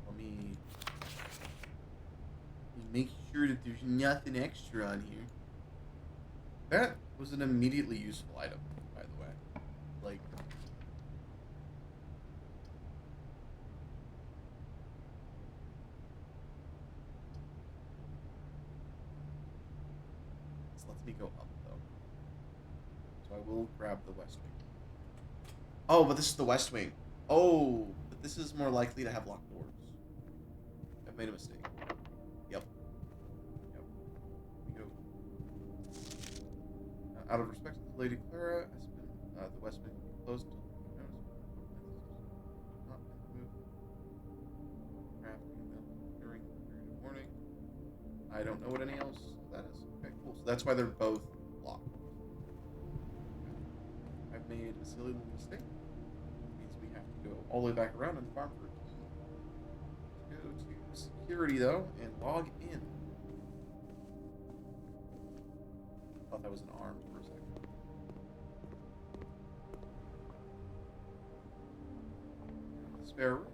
Let me make sure that there's nothing extra on here. That was an immediately useful item, by the way. Like, this lets me go up, though. So I will grab the West Wing. Oh, but this is the West Wing. Oh, but this is more likely to have locked doors. I've made a mistake. Yep. Here we go. Out of respect to Lady Clara, the West Wing will be closed until not been moved. Crafting them during the period of mourning. I don't know what any else that is. Okay, cool. So that's why they're both locked. I've made a silly little mistake. It means we have to go all the way back around and farm for a key. Go to security though and log in. Thought that was an arm for a second. Spare room.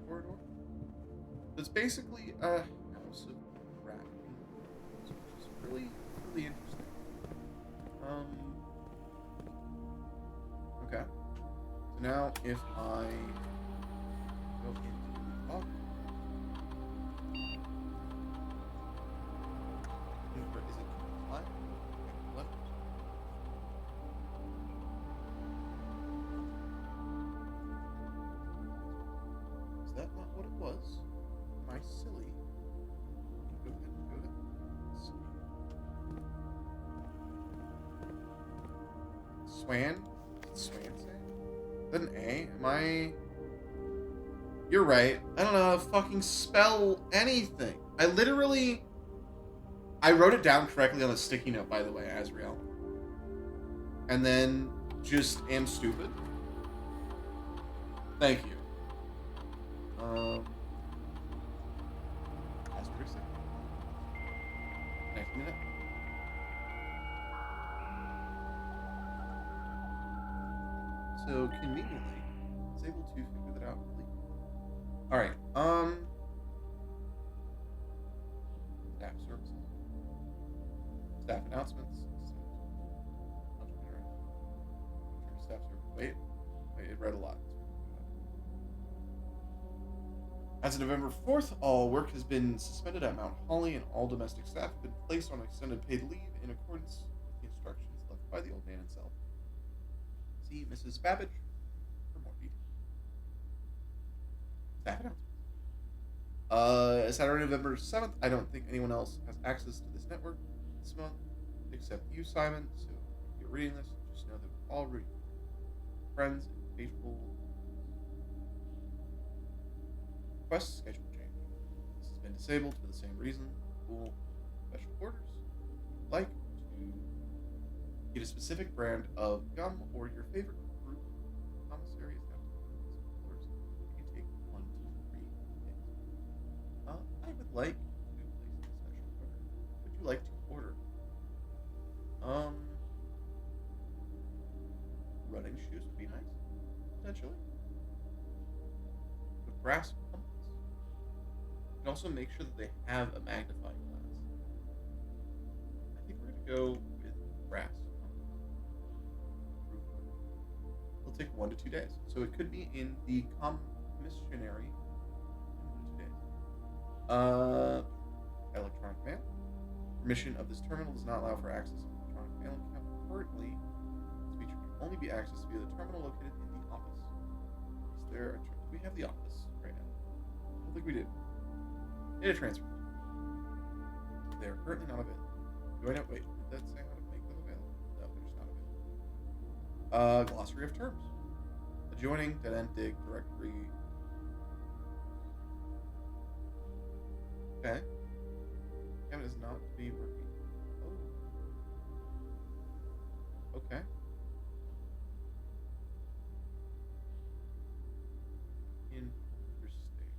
Corridor. It's basically a house of crafting, which is really interesting. Okay. So now if I go into the log, is it left? Left? Is that not what it was? Am I silly? Go ahead. Let's see. Swan? Swan say? Is that an A? Am I... You're right. I don't know how to fucking spell anything. I wrote it down correctly on a sticky note, by the way, Azrael. And then just am stupid. Thank you. That's pretty sick. Next minute. So conveniently, I was able to figure that out. Alright, staff services. Staff announcements. Staff service. Wait, it read a lot. As of November 4th, all work has been suspended at Mount Holly and all domestic staff have been placed on extended paid leave in accordance with the instructions left by the old man himself. See Mrs. Babbage for more details. Staff announcements. Saturday, November 7th, I don't think anyone else has access to this network this month, except you, Simon, so if you're reading this, just know that we're all rooting for you. Friends and faithful. Request schedule change. This has been disabled for the same reason. Cool. Special orders. If you'd like to get a specific brand of gum or your favorite fruit, commissary is orders. You can take 1 to 3 days. I would like to place a special order. Would you like to order? Running shoes would be nice, potentially. With brass compass. You can also make sure that they have a magnifying glass. I think we're gonna go with brass compass. It'll take 1 to 2 days, so it could be in the commissary in 1 to 2 days. Electronic mail. Permission of this terminal does not allow for access to electronic mail account. Currently, this feature can only be accessed via the terminal located in the office. Is there a do we have the office right now? I don't think we do. Data transfer. They are currently not available. Do I know? Wait, did that say how to make them available? No, they're just not available. Glossary of terms. Adjoining, dead end, dig, directory. Okay. Kevin is not to be working. Oh. Okay. Interesting.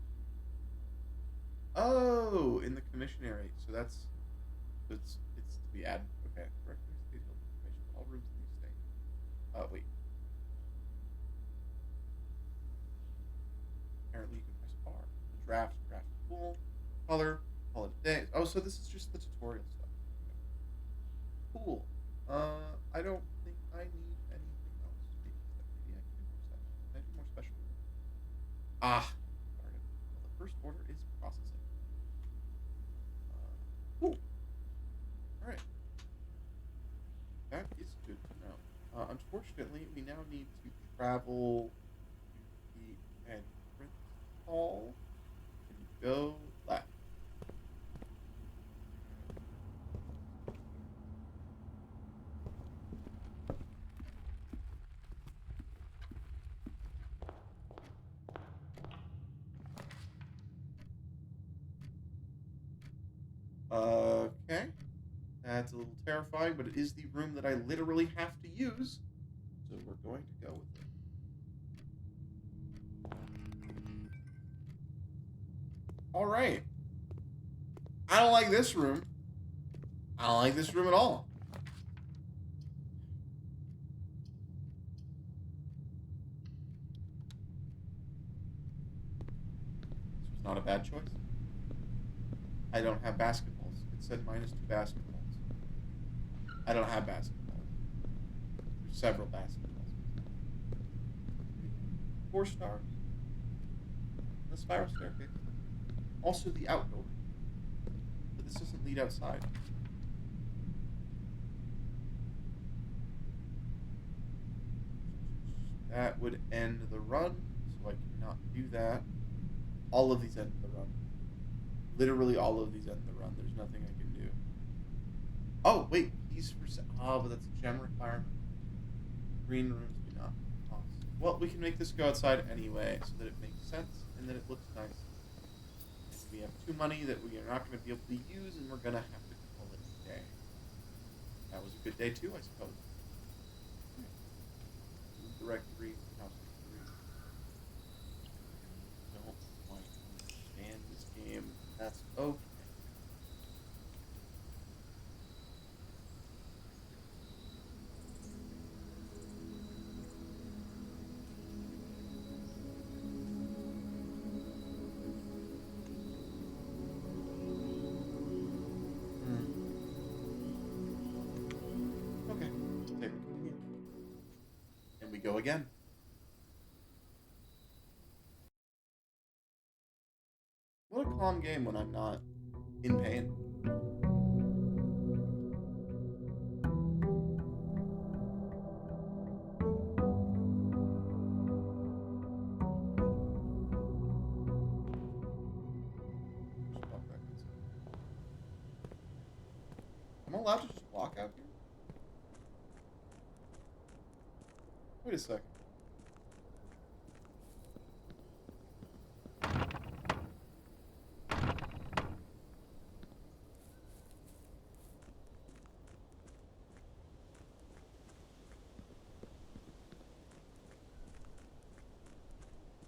Oh, in the commissionary. So that's it's to be added. Okay. Directory detailed information for all rooms in the estate. Wait. Apparently you can press R. Draft pool, color, call it a day. Oh, so this is just the tutorial stuff. Cool. I don't think I need anything else. Maybe I can do more stuff. Can I do more special? Ah, darn it. Well, the first order is processing. Cool. Alright. That is good to know. Unfortunately, we now need to travel to the entrance hall. go left. Okay. That's a little terrifying, but it is the room that I literally have to use. So we're going to go with it. Alright. I don't like this room. I don't like this room at all. This was not a bad choice. I don't have basketballs. It said -2 basketballs. I don't have basketballs. There's several basketballs. 4 stars. The spiral staircase. Also the outdoor. But this doesn't lead outside. That would end the run, so I cannot do that. All of these end the run. Literally all of these end the run. There's nothing I can do. Oh, wait. Keys for... Oh, but that's a gem requirement. Green rooms do not cost. Well, we can make this go outside anyway, so that it makes sense, and that it looks nice. And we have 2 money that we are not going to be able to use, and we're going to have to call it a day. That was a good day, too, I suppose. Directory, house history. Don't quite understand this game. That's okay. Okay. Save and continue. And we go again. What a calm game when I'm not in pain. Just walk back inside. Am I allowed to just walk out here? Wait a second.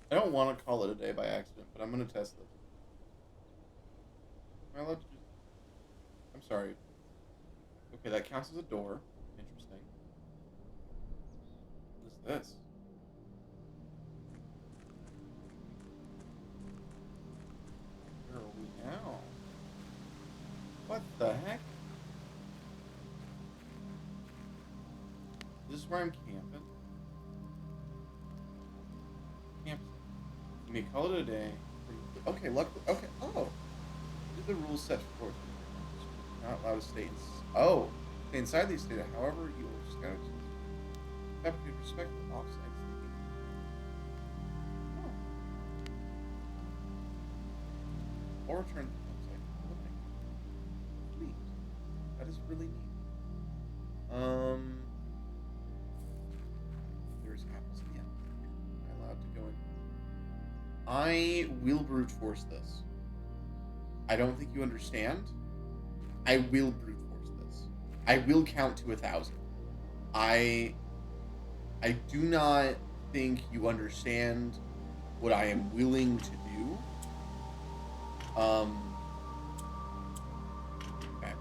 I don't want to call it a day by accident, but I'm going to test this. Am I allowed to just... I'm sorry. Okay, that counts as a door. Interesting. What is this? Where are we now? What the heck? This is where I'm camping. Campsite. You may call it a day. Okay, luckily. Okay, oh. These are the rules set forth. Not allowed to stay in... Oh. Stay inside the estate, however, you will just gotta... Have to respect the offsite staking. Oh. Or return to the campsite. Okay. Neat. That is really neat. There's apples in the apple. Am I allowed to go in? I will brute force this. I don't think you understand. I will brute force this. I will count to 1,000. I do not think you understand what I am willing to do. Okay.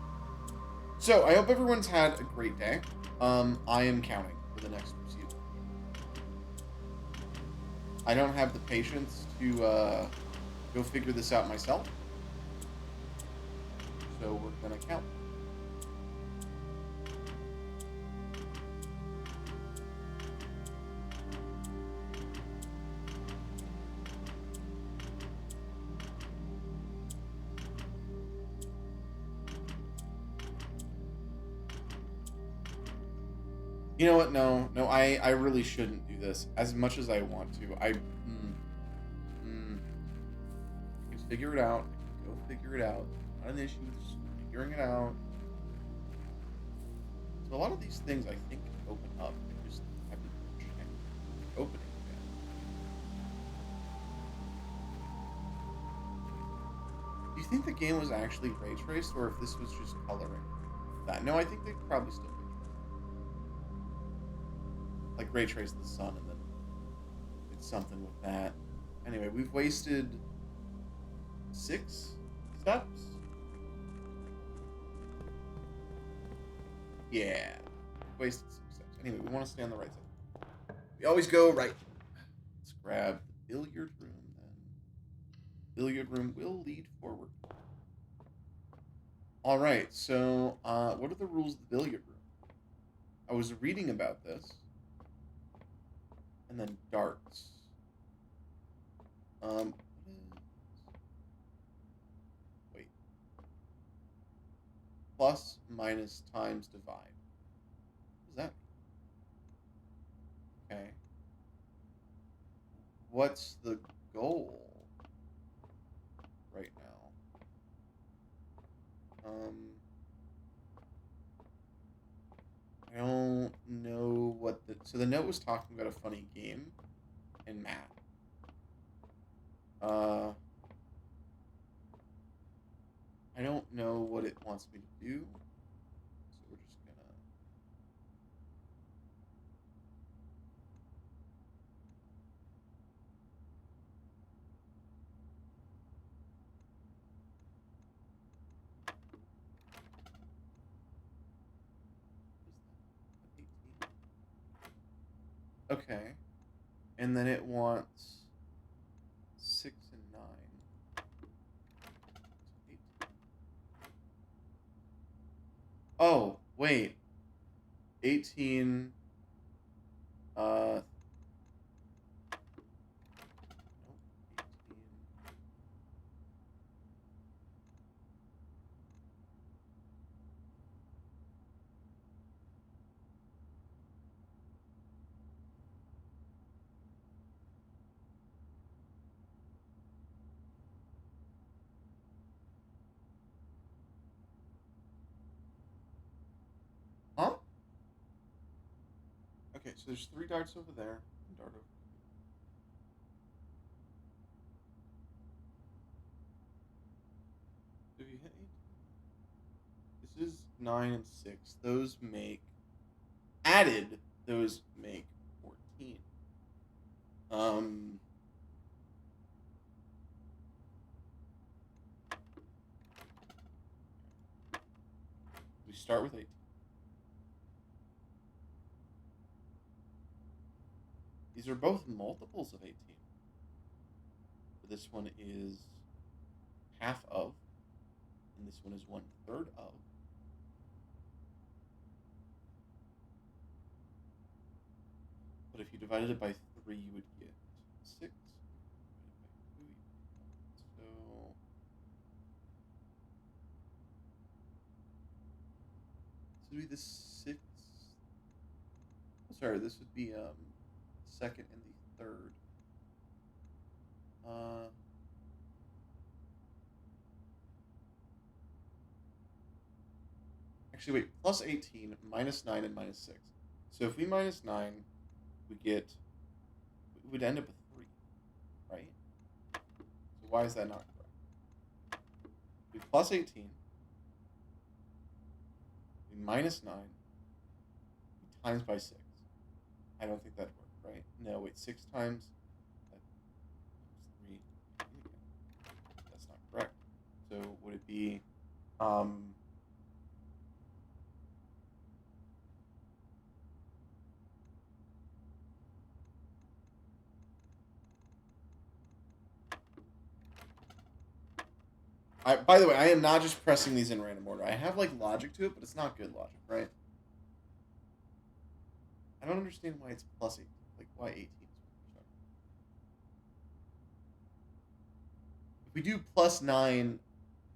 So, I hope everyone's had a great day. I am counting for the next foreseeable. I don't have the patience to go figure this out myself. So we're gonna count. You know what? No, I really shouldn't do this as much as I want to. Because figure it out. I can go figure it out. Not an issue with just figuring it out. So a lot of these things I think can open up. Just have to check opening again. Do you think the game was actually ray traced, or if this was just coloring that? No, I think they probably still like ray trace the sun and then did something with that. Anyway, we've wasted 6 steps. Yeah, wasted 6 steps. Anyway, we want to stay on the right side. We always go right. Let's grab the billiard room then. Billiard room will lead forward. All right, so what are the rules of the billiard room? I was reading about this. And then darts. Wait. Plus, minus, times, divide. What does that mean? Okay. What's the goal right now? I don't know what the... So the note was talking about a funny game in math. I don't know what it wants me to do. So we're just gonna... Okay. And then it wants 6 and 9. 18. Oh, wait. 18. Nope. 18. Huh? Okay, so there's 3 darts over there, and dart over here. So if you hit 18, this is 9 and 6. Those make added. Those make 14. We start with 18. These are both multiples of 18. But this one is half of, and this one is 1/3 of. But if you divided it by 3, you would get 6. So this would be the 6th. Oh, sorry, this would be second and the 3rd. Actually, wait. Plus 18, minus 9, and minus 6. So if we minus 9, we would end up with 3, right? So why is that not correct? We plus 18, we minus 9, we times by 6. I don't think that'd work, right? No, wait, 6 times, that times 3. That's not correct. So would it be, by the way, I am not just pressing these in random order. I have, like, logic to it, but it's not good logic, right? I don't understand why it's plus 18. Like, why 18 is what we're starting. If we do plus 9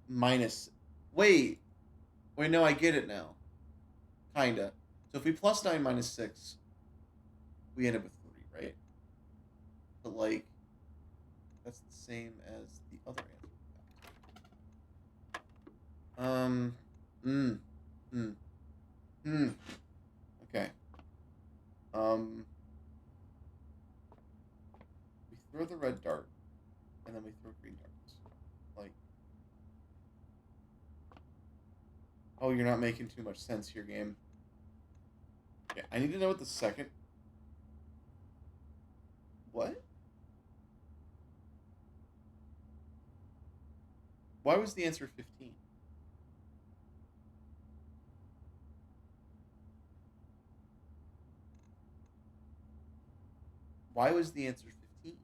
minus... Wait, no, I get it now. Kinda. So if we plus 9 minus 6, we end up with 3, right? But, like, that's the same as the other answer. Um. Hmm. Hmm. Hmm. Okay. Um. We throw the red dart, and then we throw green darts. Like, oh, you're not making too much sense here, game. Okay, I need to know what the second. What? Why was the answer 15? Why was the answer 15?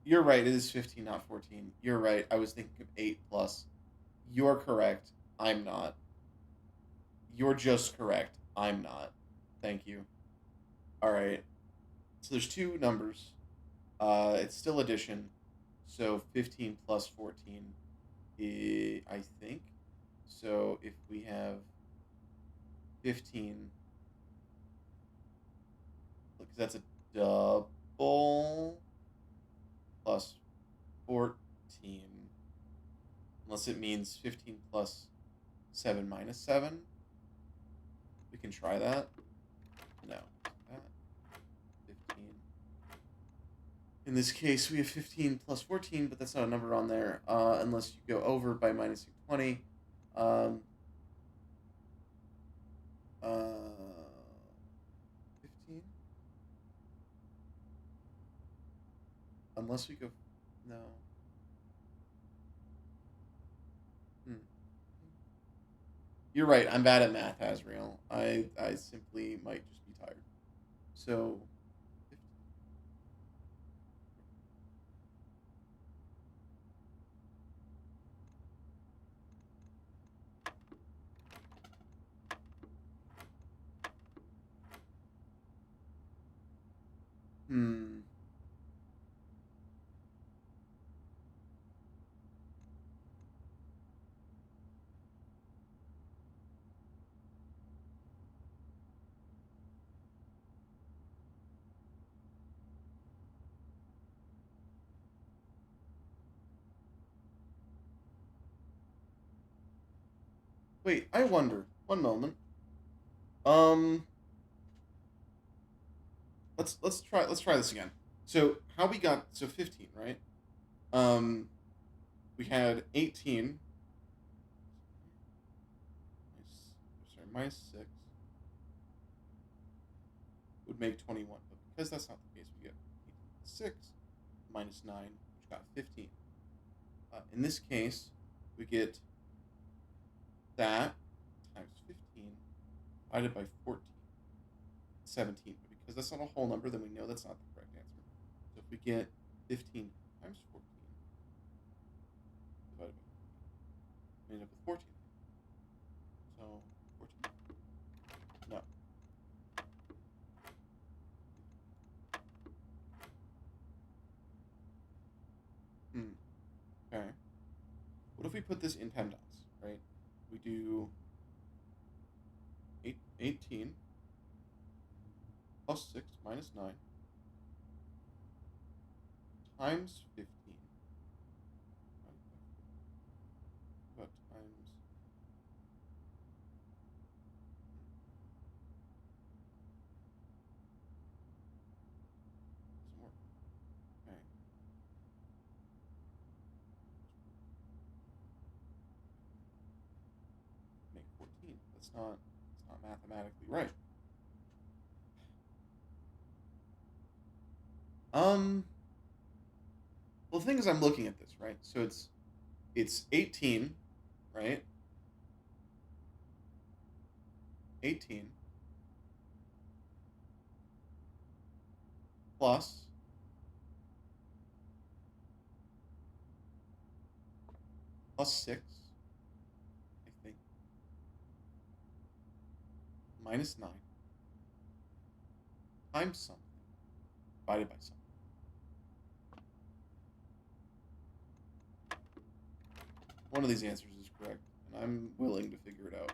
You're right. It is 15, not 14. You're right. I was thinking of 8 plus. You're correct. I'm not. You're just correct. I'm not. Thank you. All right. So there's two numbers. It's still addition. So 15 plus 14, I think. So if we have 15, because that's a double plus 14, unless it means 15 plus 7 minus 7. We can try that. No. That. 15. In this case, we have 15 plus 14, but that's not a number on there, unless you go over by minusing 20. Um, 15? Unless we go... No. Hmm. You're right. I'm bad at math, Asriel. I simply might just be tired. So, 15. Hmm. Wait, I wonder. One moment. Um, let's try this again. So how we got 15, right? Um, we had 18. Sorry, minus 6 would make 21, but because that's not the case, we get 18 plus 6 minus 9, which got 15. In this case, we get that times 15 divided by 14, 17. But because that's not a whole number, then we know that's not the correct answer. So if we get 15 times 14 divided by 14, we end up with 14. So 14. No. Okay. What if we put this in PEMDAS, right? We do 18 plus 6 minus 9 times 15 but times doesn't work. Okay. Make 14. That's not mathematically right. Well, the thing is, I'm looking at this, right? So it's 18, right? 18 plus 6, I think, minus 9 times something divided by something. One of these answers is correct, and I'm willing to figure it out.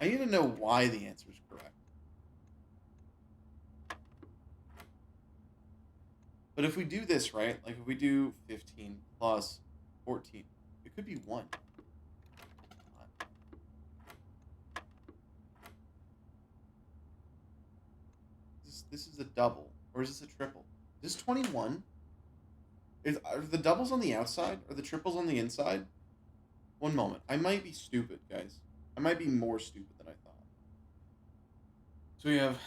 I need to know why the answer is correct. But if we do this, right? Like if we do 15 plus 14, it could be 1. This is a double. Or is this a triple? Is this 21? Are the doubles on the outside? Are the triples on the inside? One moment. I might be stupid, guys. I might be more stupid than I thought. So we have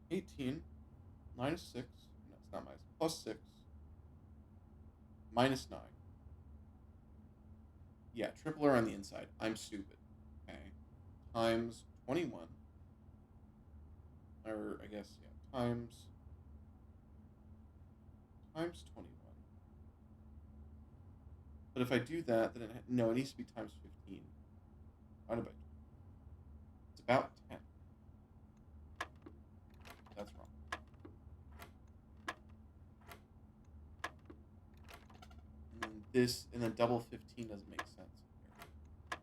18 minus 6. No, it's not minus. Plus 6. Minus 9. Yeah, triple are on the inside. I'm stupid. Okay. Times 21. Or, I guess, yeah. Times 21. But if I do that, then no, it needs to be times 15. Divided by 20. It's about 10. That's wrong. And then double 15 doesn't make sense here.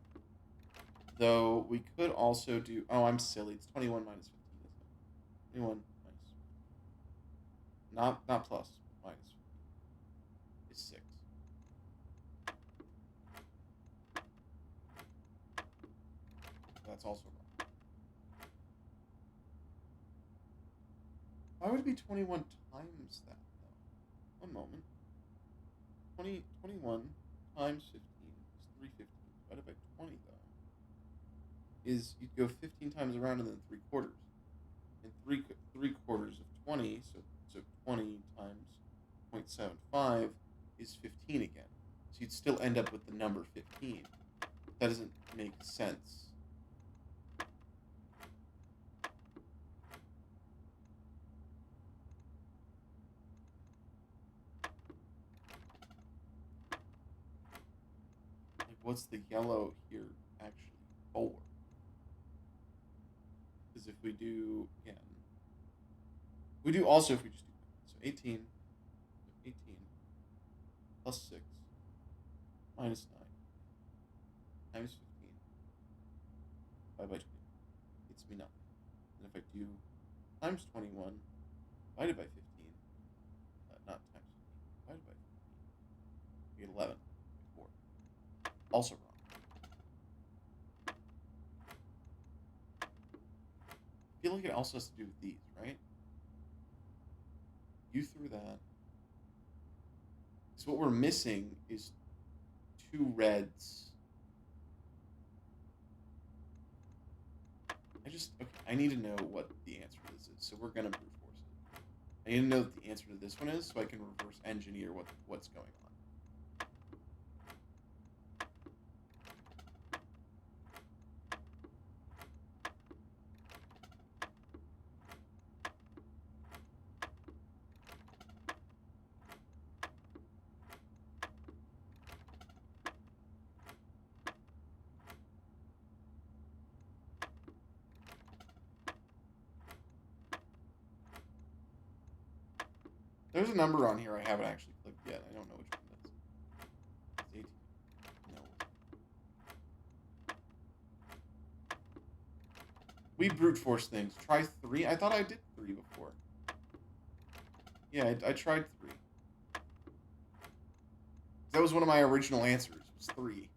Though we could also do, oh, I'm silly. It's 21 minus 15, isn't it? 21 minus 15. Not plus, but minus 15 is 6. That's also wrong. Why would it be 21 times that, though? One moment. 21 times 15 is 315. Divided by 20, though, is you'd go 15 times around and then 3 quarters. And 3 quarters of 20, so 20 times 0.75 is 15 again. So you'd still end up with the number 15. That doesn't make sense. Like, what's the yellow here actually for? Because if we do, again, we do also if we just do, so 18 plus 6 minus 9 times 15 divided by 20 gets me nothing. And if I do times 21 divided by 15, not times 15, divided by 15, we get 11 by 4. Also wrong. I feel like it also has to do with these, right? You threw that. So what we're missing is 2 reds. Okay, I need to know what the answer to this is, so we're gonna brute force it. I need to know what the answer to this one is, so I can reverse engineer what's going on. There's a number on here I haven't actually clicked yet. I don't know which one it is. It's 18. No. We brute force things. Try 3. I thought I did 3 before. Yeah, I tried 3. That was one of my original answers, was 3.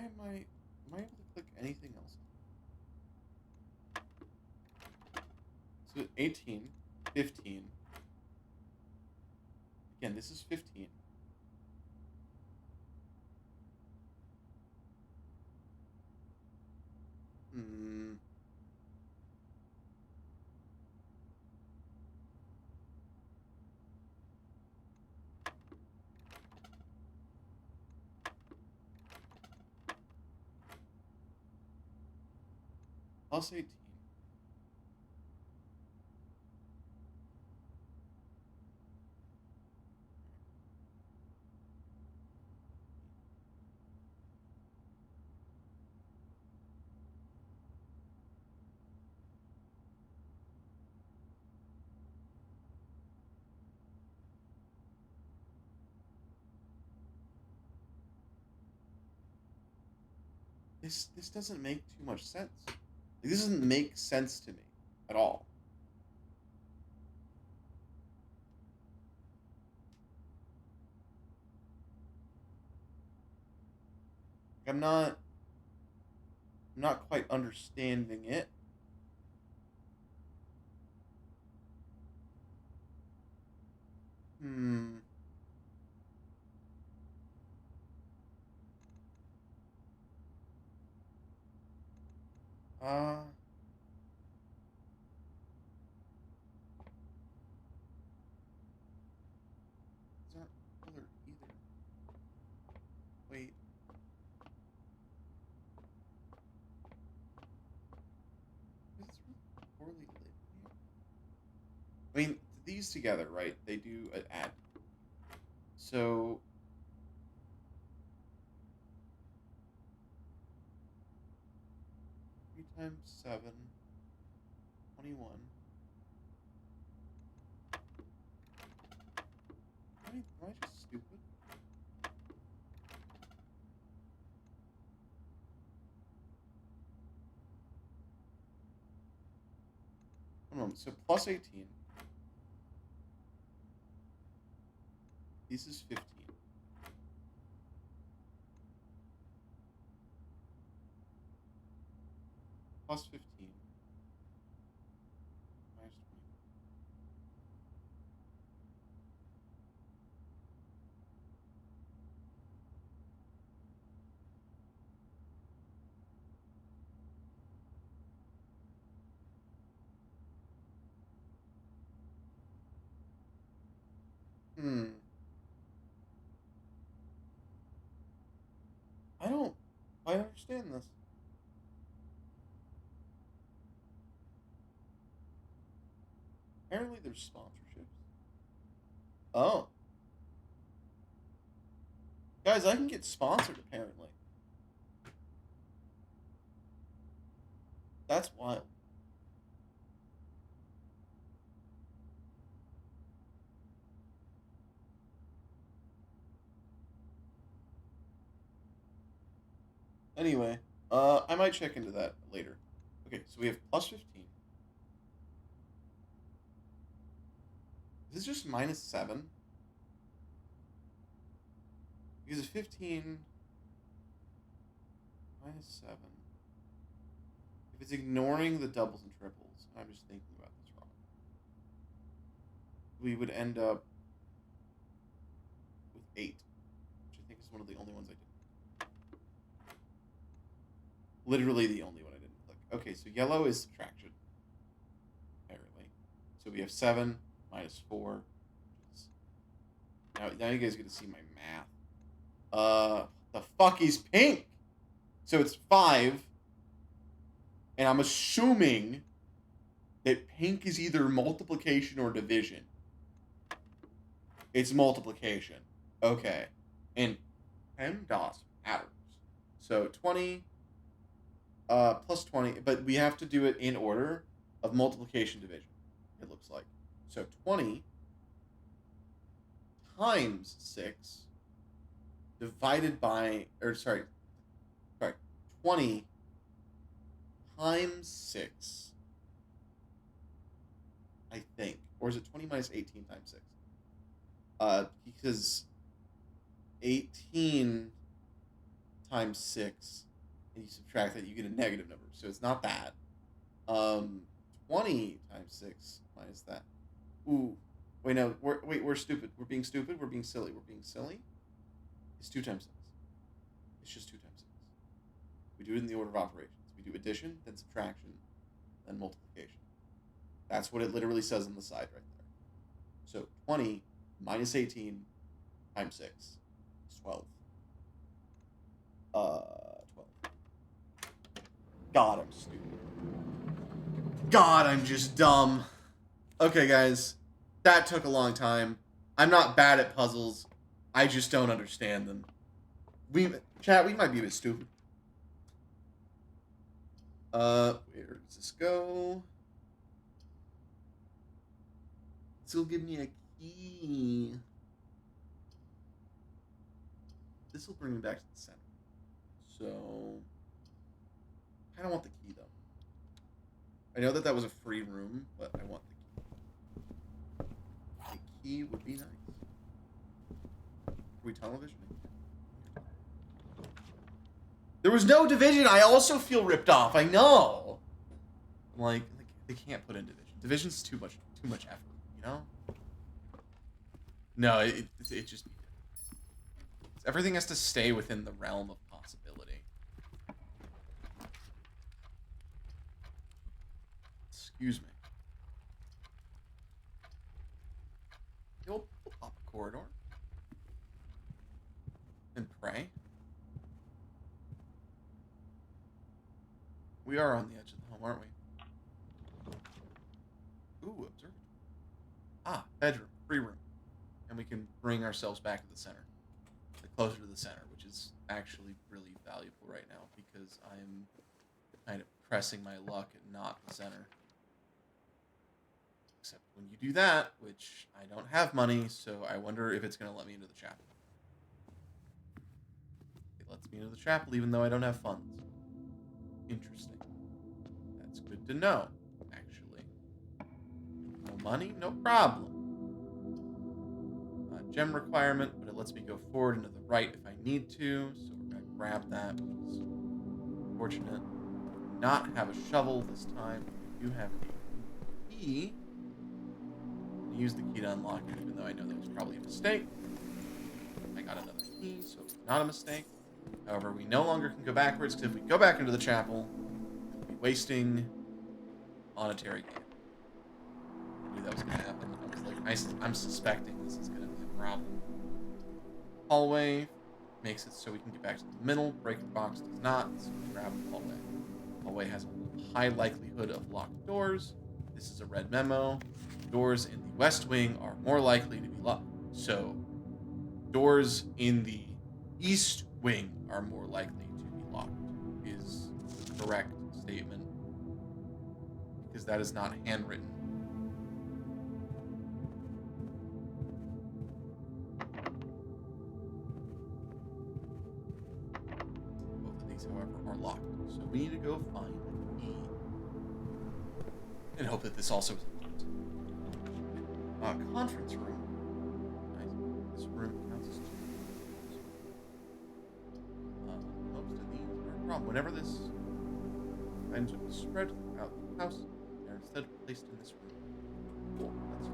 Am I able to click anything else? So 18, 15. Again, this is 15. plus 18. This doesn't make too much sense. Like, this doesn't make sense to me at all. Like, I'm not quite understanding it. Hmm. Uh, these aren't colored either. Wait. Is this really poorly lit in here? I mean, these together, right? They do add. So 3 times 7, 21. Am I just stupid? Hold on. So plus 18. This is 15. Plus 15. Minus 20. I don't quite understand this. Apparently there's sponsorships. Oh. Guys, I can get sponsored apparently. That's wild. Anyway, I might check into that later. Okay, so we have plus 15. Is this just minus 7? Because 15 minus 7. If it's ignoring the doubles and triples, I'm just thinking about this wrong, we would end up with 8, which I think is one of the only ones I didn't. Literally the only one I didn't click. Okay, so yellow is subtraction, apparently. So we have 7 minus 4. Now you guys get to see my math. The fuck is pink? So it's 5. And I'm assuming that pink is either multiplication or division. It's multiplication. Okay. And PEMDAS matters. So 20 plus 20, but we have to do it in order of multiplication division, it looks like. So 20 times 6 divided by, 20 times 6, I think. Or is it 20 minus 18 times 6? Because 18 times 6, and you subtract that, you get a negative number. So it's not that. 20 times 6 minus that. Ooh. Wait, no. We're stupid. We're being stupid. We're being silly. We're being silly. It's 2 times 6. It's just 2 times 6. We do it in the order of operations. We do addition, then subtraction, then multiplication. That's what it literally says on the side right there. So 20 minus 18 times 6 is 12. 12. God, I'm stupid. God, I'm just dumb. Okay, guys. That took a long time. I'm not bad at puzzles. I just don't understand them. Chat, we might be a bit stupid. Where does this go? This will give me a key. This will bring me back to the center. So, I don't want the key, though. I know that that was a free room, but I want the key. The key would be nice. Are we televisioning? There was no division. I also feel ripped off. I know. I'm like they can't put in division. Division's too much effort, you know? No, it just everything has to stay within the realm of possibility. Excuse me. We'll pop a corridor and pray. We are on the edge of the home, aren't we? Ooh, observatory. Ah, bedroom, free room. And we can bring ourselves back to the center. Closer to the center, which is actually really valuable right now because I'm kind of pressing my luck at not the center. Except when you do that, which I don't have money, so I wonder if it's going to let me into the chapel. It lets me into the chapel even though I don't have funds. Interesting. That's good to know, actually. No money? No problem. Gem requirement, but it lets me go forward and to the right if I need to, so we're going to grab that, which is fortunate. Not have a shovel this time. We do have a key. I'm going to use the key to unlock it, even though I know that was probably a mistake. I got another key, so it's not a mistake. However, we no longer can go backwards, because if we go back into the chapel, we'll be wasting monetary gain. I knew that was going to happen. I was like, I'm suspecting this is going to be a problem. Hallway makes it so we can get back to the middle. Breaker box does not, so we grab the hallway. Hallway has a high likelihood of locked doors. This is a red memo. Doors in the west wing are more likely to be locked. So, doors in the east wing are more likely to be locked, is the correct statement. Because that is not handwritten. However, are locked. So we need to go find a key. And hope that this also is locked. Conference room. Nice. This room counts as 2. Most of these are a problem. Whenever this items would be spread throughout the house, they're instead placed in this room. Cool. That's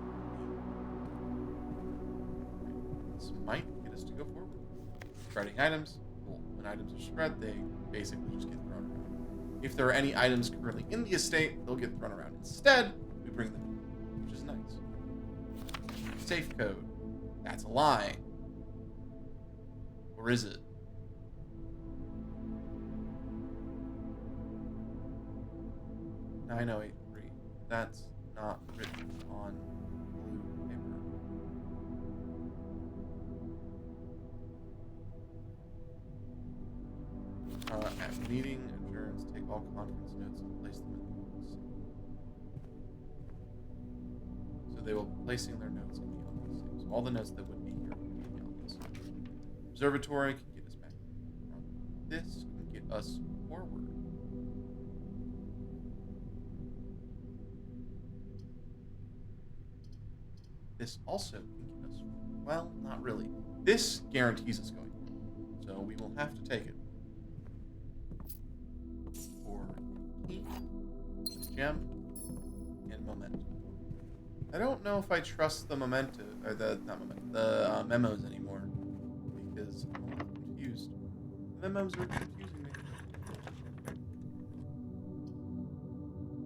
this might get us to go forward. Spreading items. When items are spread, they basically just get thrown around. If there are any items currently in the estate, they'll get thrown around. Instead, we bring them in, which is nice. Safe code. That's a lie. Or is it? (9083). That's not written on blue paper. At meeting adjourns, take all conference notes and place them in the office. So they will be placing their notes in the office. So all the notes that would be here would be in the office. Observatory can get us back. This can get us forward. This also can get us forward. Well, not really. This guarantees us going forward. So we will have to take it. Gem and memento. I don't know if I trust the memento or the memos anymore because I'm a little confused. The memos are confusing me.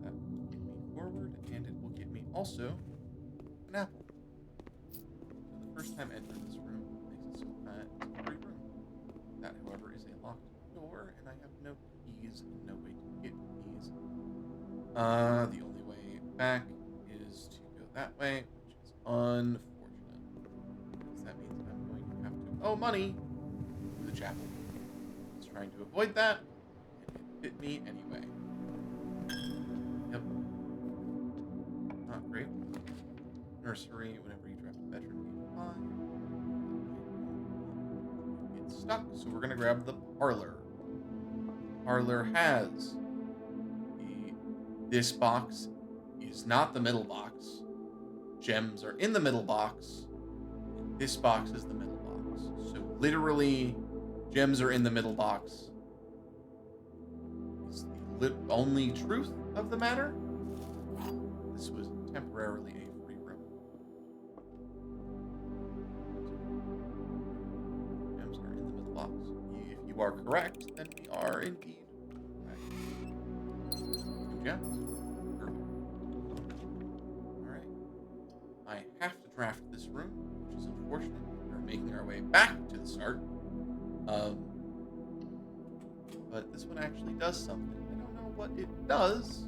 That will get me forward, and it will get me also an apple. So the first time entering this room makes it so that it's a free room. That, however, is a locked door, and I have no keys, no way to get keys. The only back is to go that way, which is unfortunate. Because that means I'm going to have to owe money to the chapel. I was trying to avoid that, and it bit me anyway. Yep. Not great. Nursery, whenever you draft a veteran, you get stuck, so we're going to grab the parlor. Parlor has this box is not the middle box. Gems are in the middle box. And this box is the middle box. So literally, gems are in the middle box. Is the only truth of the matter. This was temporarily a free room. Gems are in the middle box. If you are correct, then we are indeed correct. 2 gems. I have to draft this room, which is unfortunate. We're making our way back to the start. But this one actually does something. I don't know what it does.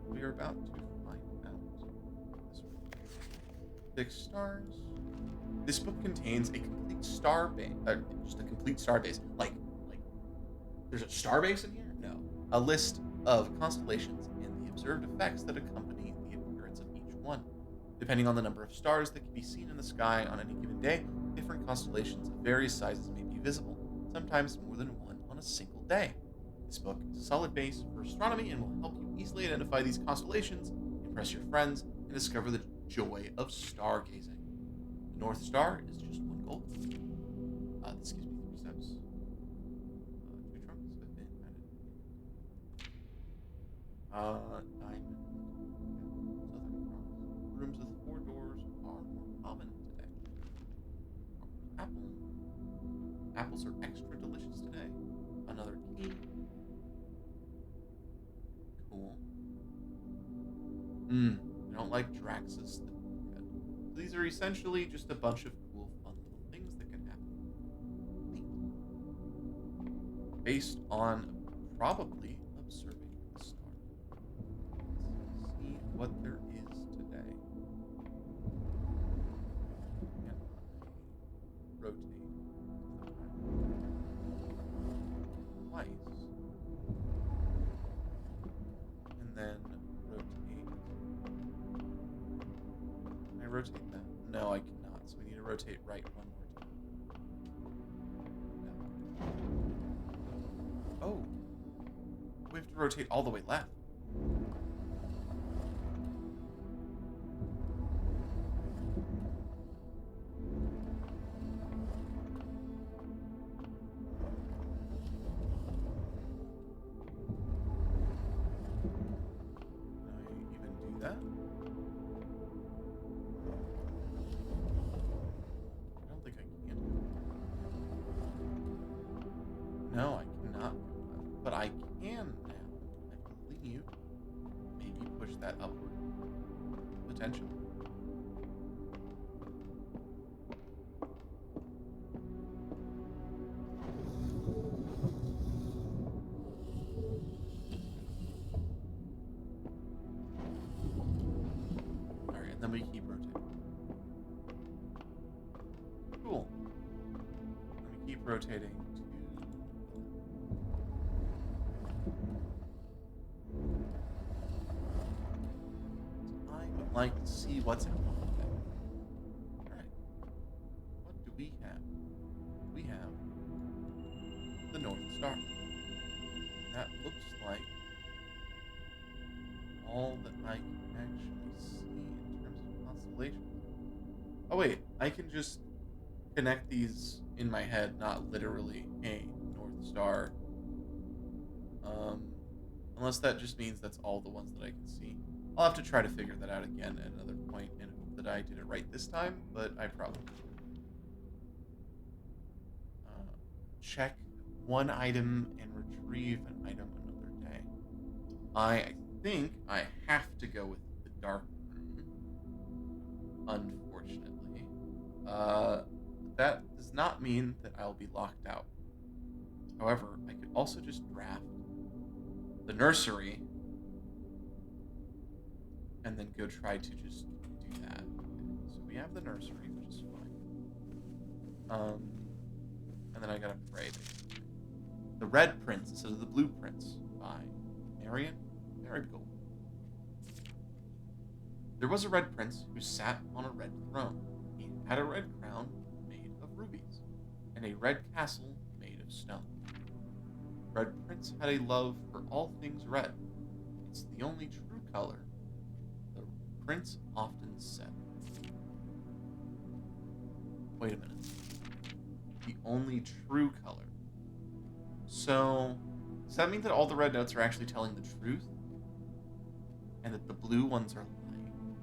We are about to find out. This one. 6 stars. This book contains a complete star base. Just a complete star base. Like, there's a star base in here? No. A list of constellations and the observed effects that accompany the appearance of each one. Depending on the number of stars that can be seen in the sky on any given day, different constellations of various sizes may be visible, sometimes more than one on a single day. This book is a solid base for astronomy and will help you easily identify these constellations, impress your friends, and discover the joy of stargazing. The North Star is just 1 gold. This gives me 3 steps. 2 trunks have been added. Diamond. Rooms with 4 doors are more common today. Apple. Apples are extra delicious today. Another key. Cool. I don't like Drax's thing. These are essentially just a bunch of cool, fun little things that can happen. Neat. Based on probably observing the stars. Let's see what there is today. And I rotate twice. And then rotate. Can I rotate that? No, I cannot. So we need to rotate right one more time. No. Oh. We have to rotate all the way left. No, I cannot go left. But I can now, I believe, maybe push that upward. Potentially. Alright, and then we keep rotating. Cool. And we keep rotating. Like to see what's happening today. Alright. What do we have? We have the North Star. That looks like all that I can actually see in terms of constellations. Oh wait, I can just connect these in my head, not literally a North Star. Unless that just means that's all the ones that I can see. I'll have to try to figure that out again at another point and hope that I did it right this time, but I probably did. Check one item and retrieve an item another day. I think I have to go with the dark room, unfortunately. That does not mean that I'll be locked out. However, I could also just draft the nursery and then go try to just do that. Okay, so we have the nursery, which is fine. And then I gotta pray, basically. The Red Prince instead of the Blue Prince by Marion Marigold. There was a red prince who sat on a red throne. He had a red crown made of rubies, and a red castle made of stone. Red Prince had a love for all things red. It's the only true color, the prince often said. Wait a minute. The only true color. So, does that mean that all the red notes are actually telling the truth? And that the blue ones are lying?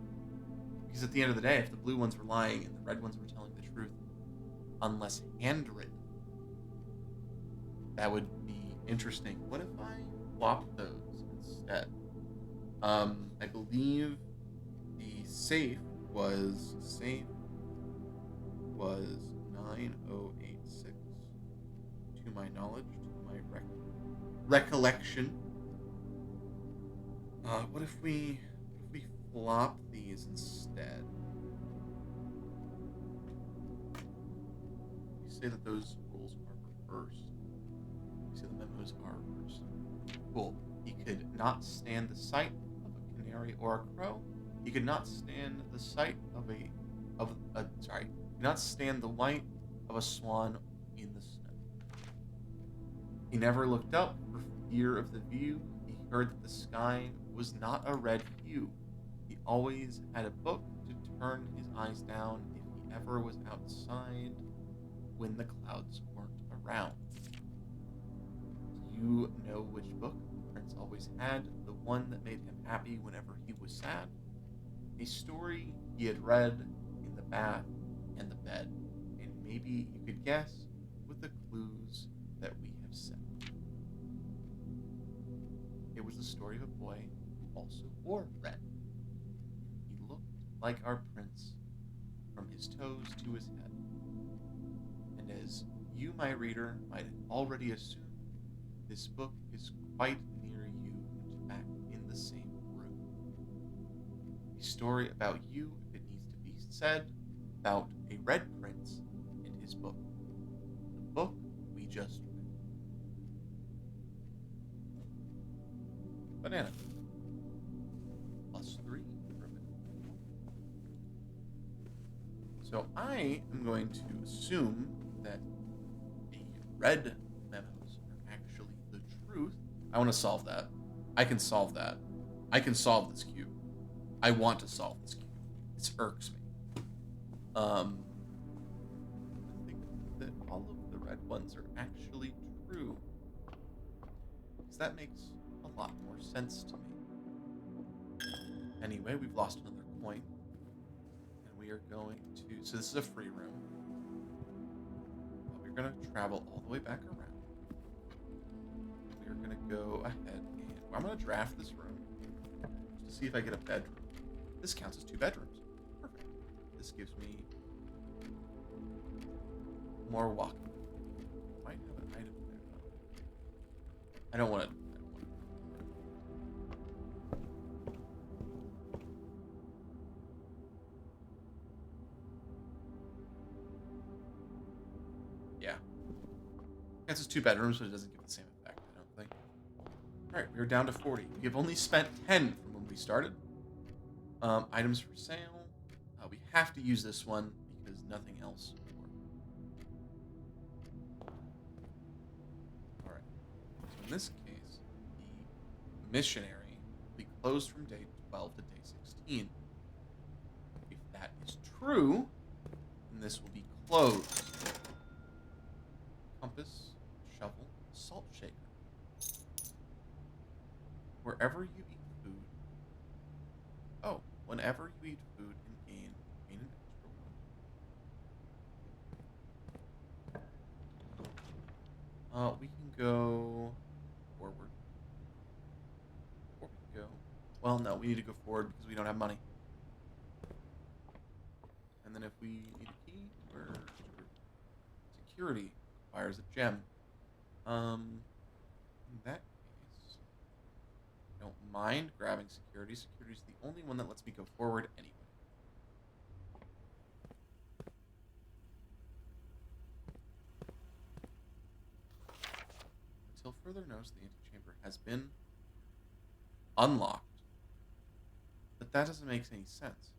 Because at the end of the day, if the blue ones were lying and the red ones were telling the truth, unless handwritten, that would be interesting. What if I swapped those instead? I believe the safe was 9086. To my knowledge, to my recollection. What if we flop these instead? You say that those rules are reversed. You say the memos are reversed. Cool. He could not stand the sight of a canary or a crow. He could not stand the sight of not stand the white of a swan in the snow. He never looked up for fear of the view. He heard that the sky was not a red hue. He always had a book to turn his eyes down if he ever was outside when the clouds weren't around. Do you know which book the prince always had? The one that made him happy whenever he was sad? A story he had read in the bath and the bed, and maybe you could guess with the clues that we have said. It was the story of a boy who also wore red. He looked like our prince from his toes to his head. And as you, my reader, might already assume, this book is quite near you, in fact, in the same room. A story about you, if it needs to be said, about a red prince and his book. The book we just read. Banana. +3 ribbon. So I am going to assume that the red memos are actually the truth. I want to solve that. I can solve that. I can solve this cube. I want to solve this cube. This irks me. I think that all of the red ones are actually true. Because that makes a lot more sense to me. Anyway, we've lost another coin. And we are going to... So this is a free room. We're going to travel all the way back around. We're going to go ahead and... I'm going to draft this room. Just to see if I get a bedroom. This counts as 2 bedrooms. Perfect. This gives me more walking. Might have an item there, though. I don't want to... Yeah. It's just 2 bedrooms, but it doesn't give the same effect, I don't think. Alright, we're down to 40. We've only spent 10 from when we started. Items for sale. We have to use this one because nothing else will work. Alright. So in this case, the missionary will be closed from day 12 to day 16. If that is true, then this will be closed. Compass, shovel, salt shaker. Wherever you eat food. Oh, whenever you eat food and gain an extra one. We can go forward. Before we go. Well, no, we need to go forward because we don't have money. And then if we need a key, we're screwed. Security requires a gem. In that case, I don't mind grabbing security. Security is the only one that lets me go forward anyway. Until further notice, the antechamber has been unlocked. But that doesn't make any sense.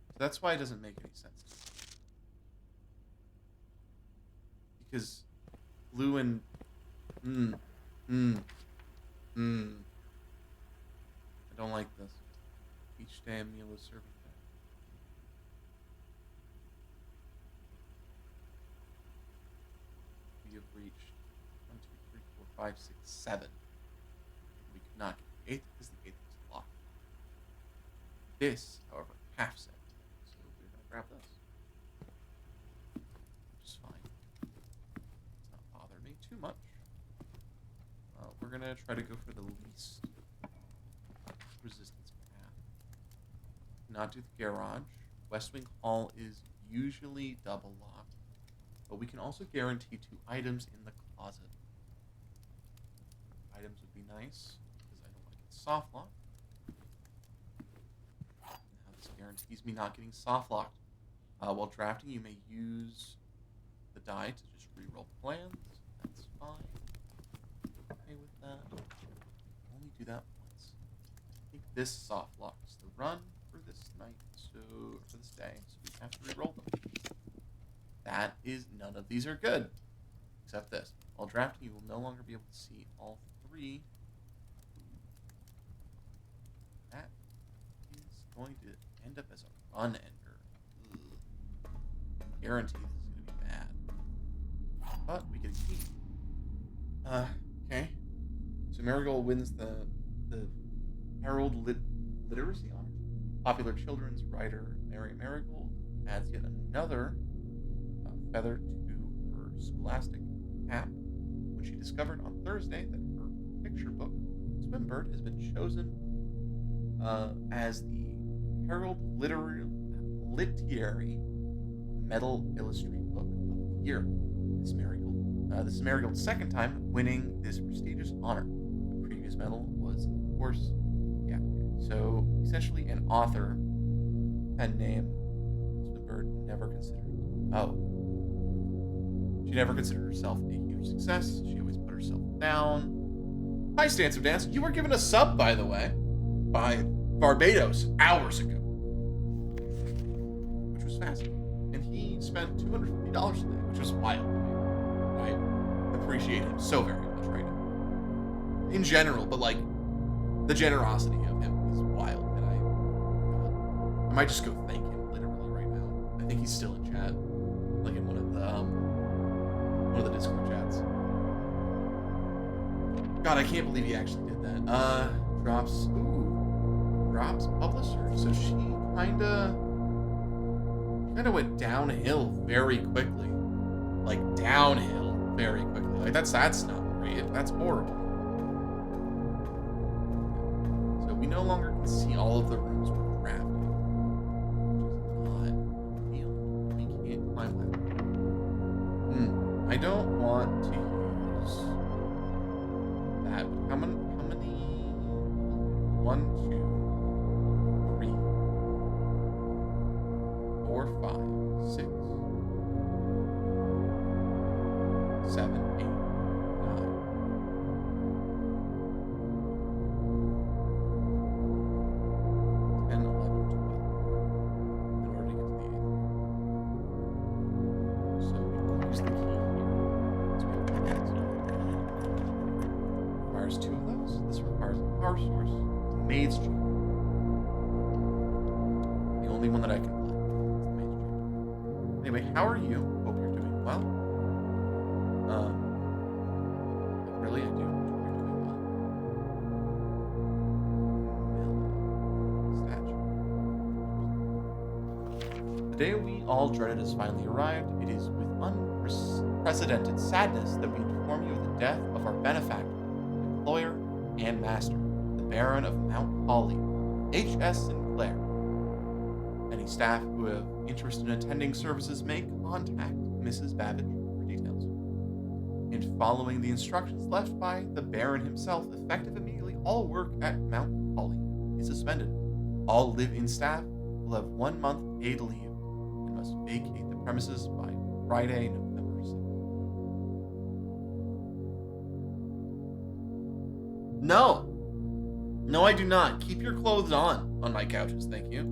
So that's why it doesn't make any sense. Because blue and... I don't like this. Each damn meal is serving back. We have reached 1, 2, 3, 4, 5, 6, 7. We could not get the 8th because the 8th was locked. This, however, half set. So we're going to grab this. Which is fine. Does not bother me too much. We're going to try to go for the least resistance path. Not do the garage. West Wing Hall is usually double locked. But we can also guarantee 2 items in the closet. Items would be nice, because I don't want to get soft locked. Now this guarantees me not getting soft locked. While drafting, you may use the die to just reroll plans. That's fine. Okay with that. Only do that once. I think this soft locks the run for this night, so for this day, so we have to reroll them. That is, none of these are good, except this. While drafting, you will no longer be able to see all 3. That is going to end up as a run ender. Ugh. Guarantee this is going to be bad. But we get a key. Okay. So Marigold wins the Herald Literacy Honor. Popular children's writer Mary Marigold adds yet another feather to her scholastic cap when she discovered on Thursday that her picture book, Swimbird, has been chosen as the Herald Literary Metal Illustrated Book of the Year. This is Marigold's second time winning this prestigious honor. The previous medal was, of course, so essentially an author pen name Swinburne never considered. She never considered herself a huge success. She always put herself down. Hi, Stance of Dance. You were given a sub, by the way, by Barbados hours ago, which was fascinating. And he spent $250 today, which was wild to me. I appreciate him so very much right now. In general, but like the generosity of him is wild, and God, I might just go thank him literally right now. I think he's still in chat, like in one of the Discord chats. God, I can't believe he actually did that. Drops publisher. So she kinda went downhill very quickly. Like downhill very quickly. Like that's not great. That's horrible. So we no longer can see all of the rooms we're drafting. Which is not ideal. We can't climb that. I don't want to use that. How many? 1, 2, 3, 4, 5, 6, 7, 8, 9. 10, 11, 12. In order to get to the 8th. So we use the key here. Requires 2 of those. This requires a power source. Maid's Chamber. The only one that I can play. It's the Maid's Chamber. Anyway, how are you? Hope you're doing well. Really, I do. Hope you're doing well. Statue. The day we all dreaded has finally arrived. It is with unprecedented sadness that we inform you of the death of our benefactor, employer, and master, the Baron of Mount Holly, H.S. Sinclair. Any staff who have interest in attending services may contact Mrs. Babbage for details. In following the instructions left by the Baron himself, effective immediately, all work at Mount Holly is suspended. All live-in staff will have 1 month paid leave and must vacate the premises by Friday, November 6th. No. No, I do not. Keep your clothes on my couches, thank you.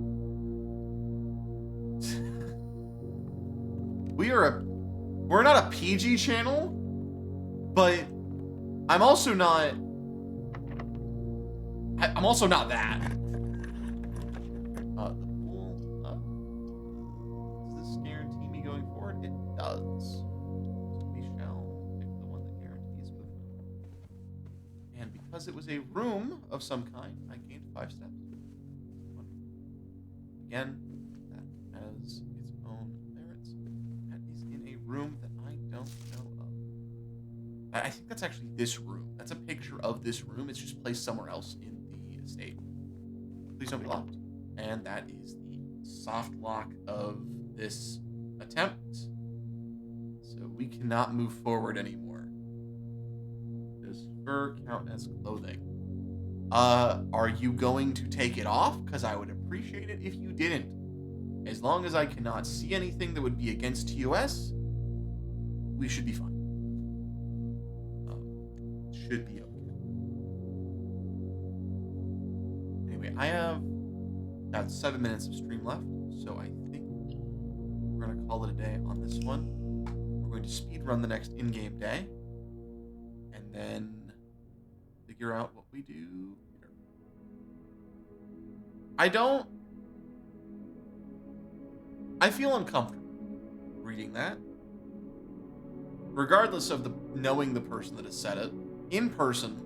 We're not a PG channel, but I'm also not that. The pool, does this guarantee me going forward? It does. So we shall pick the one that guarantees movement. And because it was a room of some kind, I gained 5 steps. Again, that has its own merits. That is in a room that I don't know of. I think that's actually this room. That's a picture of this room. It's just placed somewhere else in the estate. Please don't be locked. And that is the soft lock of this attempt. So we cannot move forward anymore. Does fur count as clothing? Are you going to take it off? Because I would appreciate it if you didn't. As long as I cannot see anything that would be against TOS, we should be fine. Should be okay. Anyway, I have about 7 minutes of stream left, so I think we're going to call it a day on this one. We're going to speed run the next in-game day, and then figure out what we do here. I feel uncomfortable reading that. Regardless of knowing the person that has said it, in person,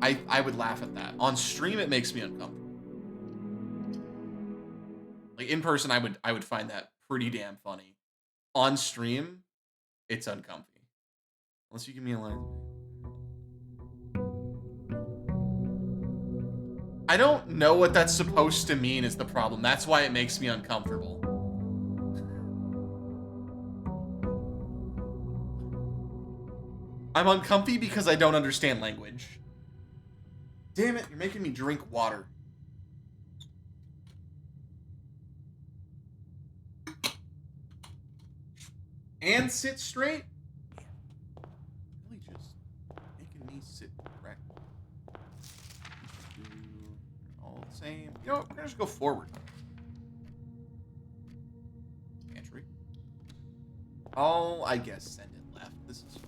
I would laugh at that. On stream, it makes me uncomfortable. Like in person, I would find that pretty damn funny. On stream, it's uncomfy. Unless you give me a line. I don't know what that's supposed to mean is the problem. That's why it makes me uncomfortable. I'm uncomfy because I don't understand language. Damn it, you're making me drink water. And sit straight? Really just making me sit correct. All the same. You know what, we're gonna just go forward. Pantry. I'll, I guess, send it left. This is fine.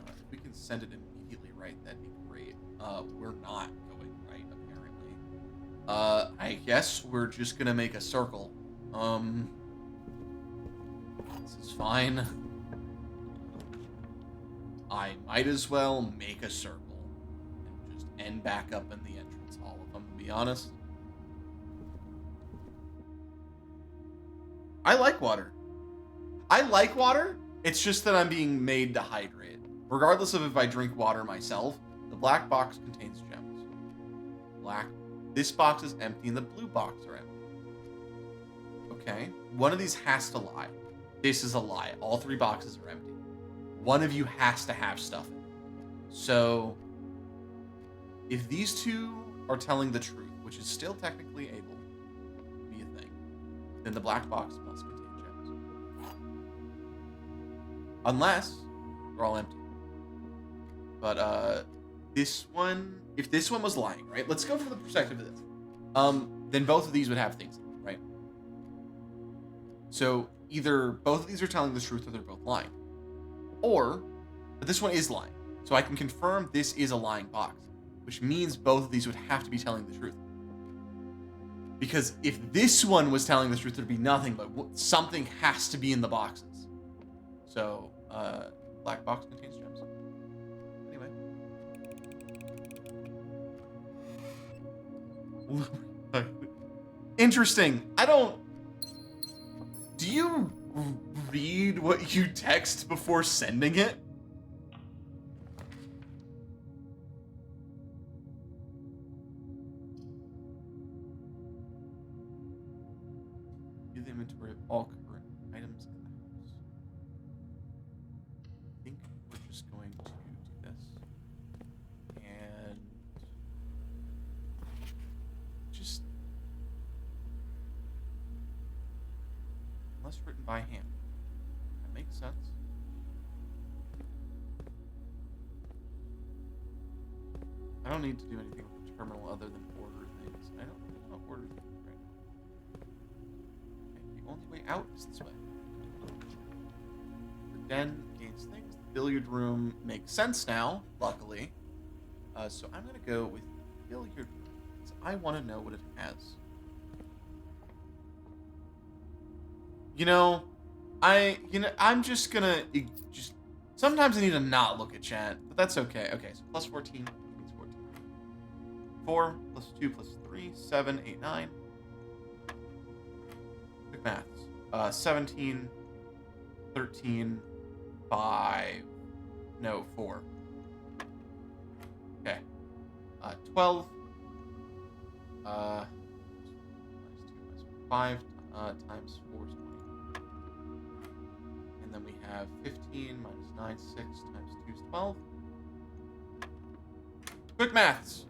If we can send it immediately right, that'd be great. We're not going right, apparently. I guess we're just gonna make a circle. This is fine. I might as well make a circle and just end back up in the entrance hall, if I'm gonna be honest. I like water. I like water. It's just that I'm being made to hydrate. Regardless of if I drink water myself, the black box contains gems. This box is empty and the blue box are empty. Okay, one of these has to lie. This is a lie. All 3 boxes are empty. One of you has to have stuff in it. So, if these 2 are telling the truth, which is still technically able to be a thing, then the black box must contain gems. Unless they're all empty. But, this one, if this one was lying, right? Let's go from the perspective of this. Then both of these would have things in them, right? So, either both of these are telling the truth or they're both lying. Or, but this one is lying. So I can confirm this is a lying box, which means both of these would have to be telling the truth. Because if this one was telling the truth, there'd be nothing, but something has to be in the boxes. So, black box contains gems. Anyway. Interesting. Do you read what you text before sending it? View the inventory of all current items in the house. I think we're just going to do this. And unless written by hand. That makes sense. I don't need to do anything with the terminal other than order things. I don't really want to order things right now. Okay, the only way out is this way. The den gains things. The billiard room makes sense now, luckily. So I'm going to go with billiard room. I want to know what it has. I'm just gonna sometimes I need to not look at chat, but that's okay. Okay, so plus 14 means 14. 4 plus 2 plus 3, 7, 8, 9. Quick maths. 17, 13, 5, no, 4. Okay. 12. Minus 2 minus 5 times 4 is 20. And then we have 15 minus 9, 6 times 2 is 12. Quick maths.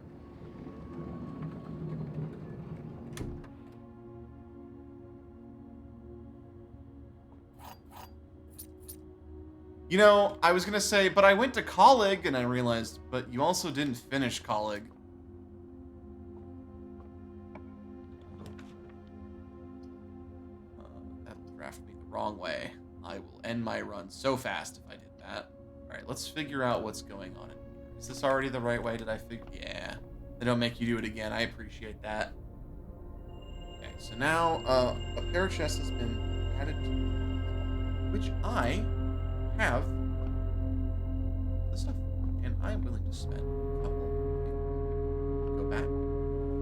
I was going to say, but I went to college, and I realized, but you also didn't finish college. That'll draft me the wrong way. I will end my run so fast if I did that. Alright, let's figure out what's going on in here. Is this already the right way? Did I figure? Yeah. They don't make you do it again. I appreciate that. Okay, so now a pair of chests has been added to, which I have the stuff for, and I'm willing to spend a couple to go back.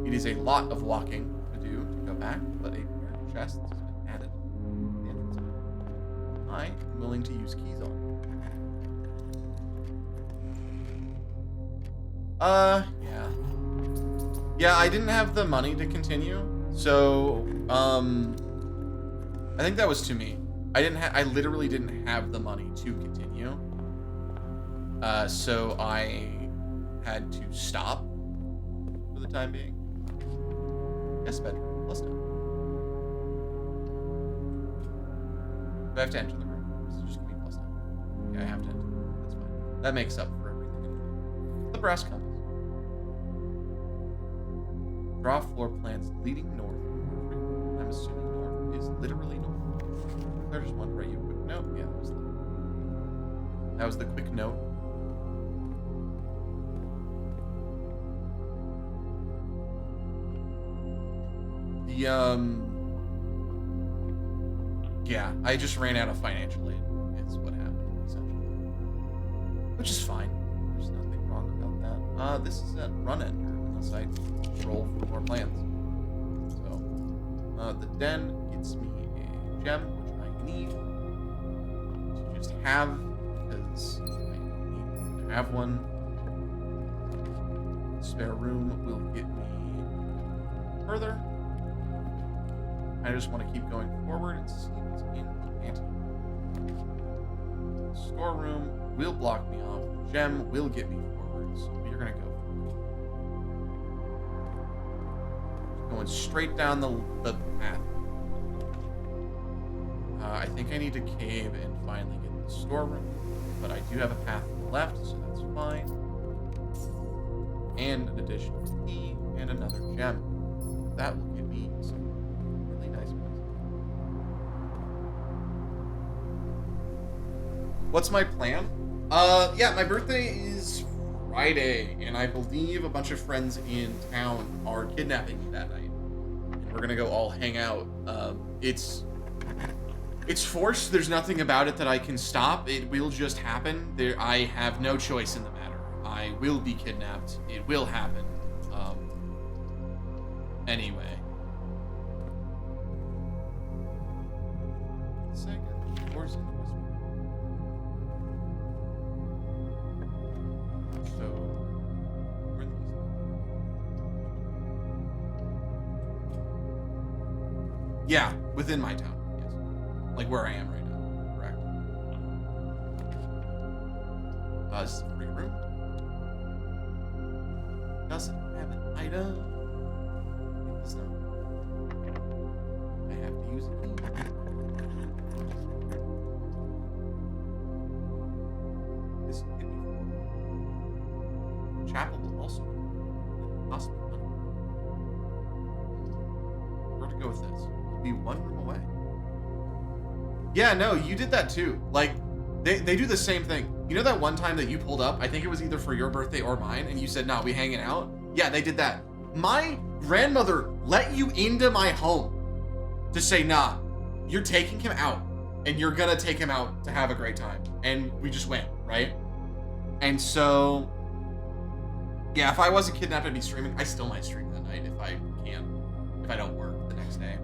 It is a lot of walking to do to go back, but a pair of chests has been added to the entrance. I am willing to use keys on. Yeah. Yeah, I didn't have the money to continue, so, I think that was to me. I literally didn't have the money to continue. So I had to stop for the time being. Yes, bedroom. Plus 9. Do I have to enter the room? Is it just gonna be plus 9? Yeah, I have to enter. That's fine. That makes up for everything. The brass compass. Draw floor plans leading north. I'm assuming north is literally north. I just wanted to write you a quick note. Yeah, that was the quick note. Yeah, I just ran out of financial aid, is what happened, essentially. Which is fine. There's nothing wrong about that. This is a run ender, unless I roll for more plans. So, the den gets me a gem, need to just have, because I need to have one. Spare room will get me further. I just want to keep going forward and see what's in the anteroom. Storeroom will block me off. Gem will get me forward, so we're gonna go forward. Going straight down the path. I think I need to cave and finally get the storeroom, but I do have a path to the left, so that's fine. And an additional key and another gem. That will give me some really nice ones. What's my plan? Yeah, my birthday is Friday, and I believe a bunch of friends in town are kidnapping me that night. And we're gonna go all hang out. It's forced. There's nothing about it that I can stop. It will just happen. I have no choice in the matter. I will be kidnapped. It will happen. Anyway. Doors in the west. So, where are these? Yeah, within my town. Like where I am right now, correct? This is a free room. Doesn't have an item. It does not. I have to use a key. be one room away. Yeah, no, you did that too. Like, they do the same thing. You know that one time that you pulled up? I think it was either for your birthday or mine, and you said, "Nah, we hanging out." Yeah, they did that. My grandmother let you into my home to say, "Nah, you're taking him out, and you're gonna take him out to have a great time." And we just went, right? And so, yeah, if I wasn't kidnapped, I'd be streaming. I still might stream that night if I can, if I don't work the next day,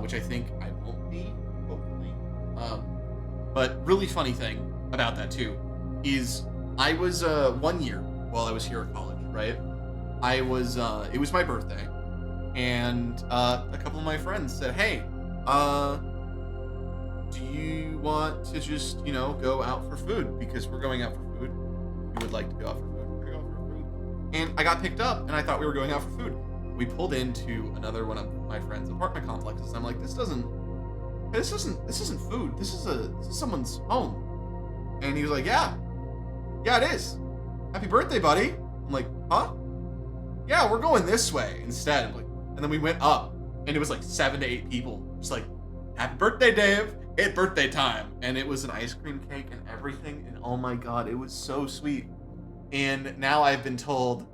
which I think I won't be, hopefully. But really funny thing about that too is I was 1 year while I was here at college, right? I was it was my birthday, and a couple of my friends said, "Hey, do you want to just, go out for food? Because we're going out for food. You would like to go out for food? We're gonna go out for food." And I got picked up, and I thought we were going out for food. We pulled into another one of my friends' apartment complexes. I'm like, this isn't food. This is someone's home. And he was like, yeah, it is. Happy birthday, buddy. I'm like, huh? Yeah, we're going this way instead. And then we went up, and it was like 7 to 8 people, just like, "Happy birthday, Dave. It's birthday time." And it was an ice cream cake and everything. And oh my God, it was so sweet. And now I've been told,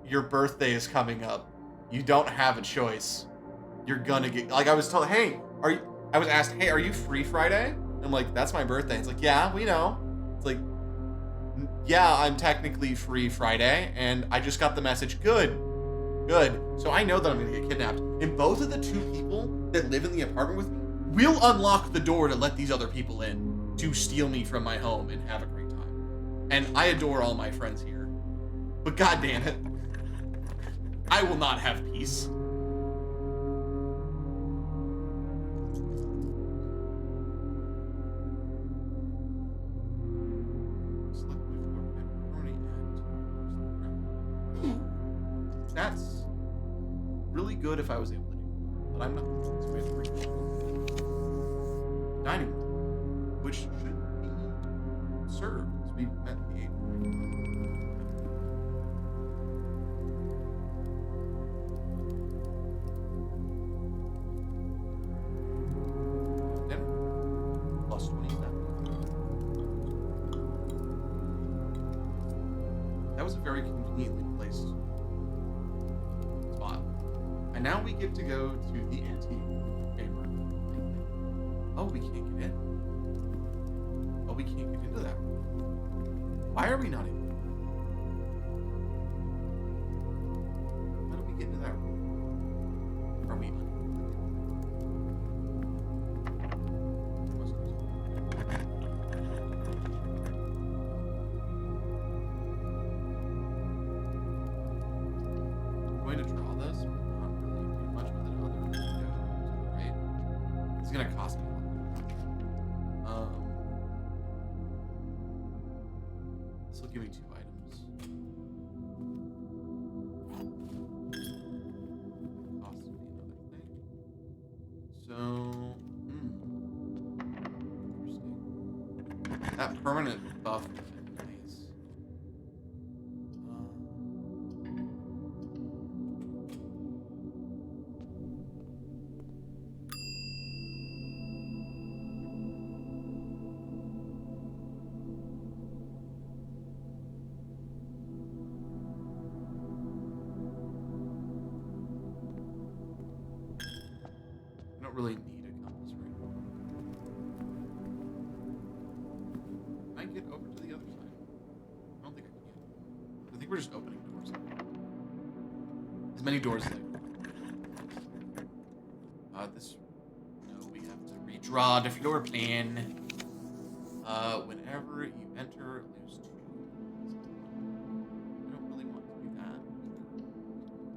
your birthday is coming up. You don't have a choice. You're gonna get, like, I was told, I was asked, "Hey, are you free Friday?" I'm like, "That's my birthday." It's like, "Yeah, we know." It's like, "Yeah, I'm technically free Friday." And I just got the message, good. So I know that I'm gonna get kidnapped. And both of the 2 people that live in the apartment with me will unlock the door to let these other people in to steal me from my home and have a great time. And I adore all my friends here. But god damn it, I will not have peace. That's really good if I was able to do that, but I'm not. So we have to reach dining room, which should be served as we met the 8th. Dinner plus 27. That was a very conveniently placed spot. And now we get to go to the antique chamber. Oh, we can't get in. Oh, we can't get into that room. Why are we not in? How do we get into that room? Are we unable I'm going to draw this, but not really do much with it other than go to the right. It's gonna cost me a lot. This will give me 2 items. Costs me another thing. So, interesting. That permanent buff would have been nice. I don't really need a compass right now. Can I get over to the other side? I don't think I can. I think we're just opening doors. As many doors as I can. No, we have to redraw the floor plan. Whenever you enter, lose 2. I don't really want to do that.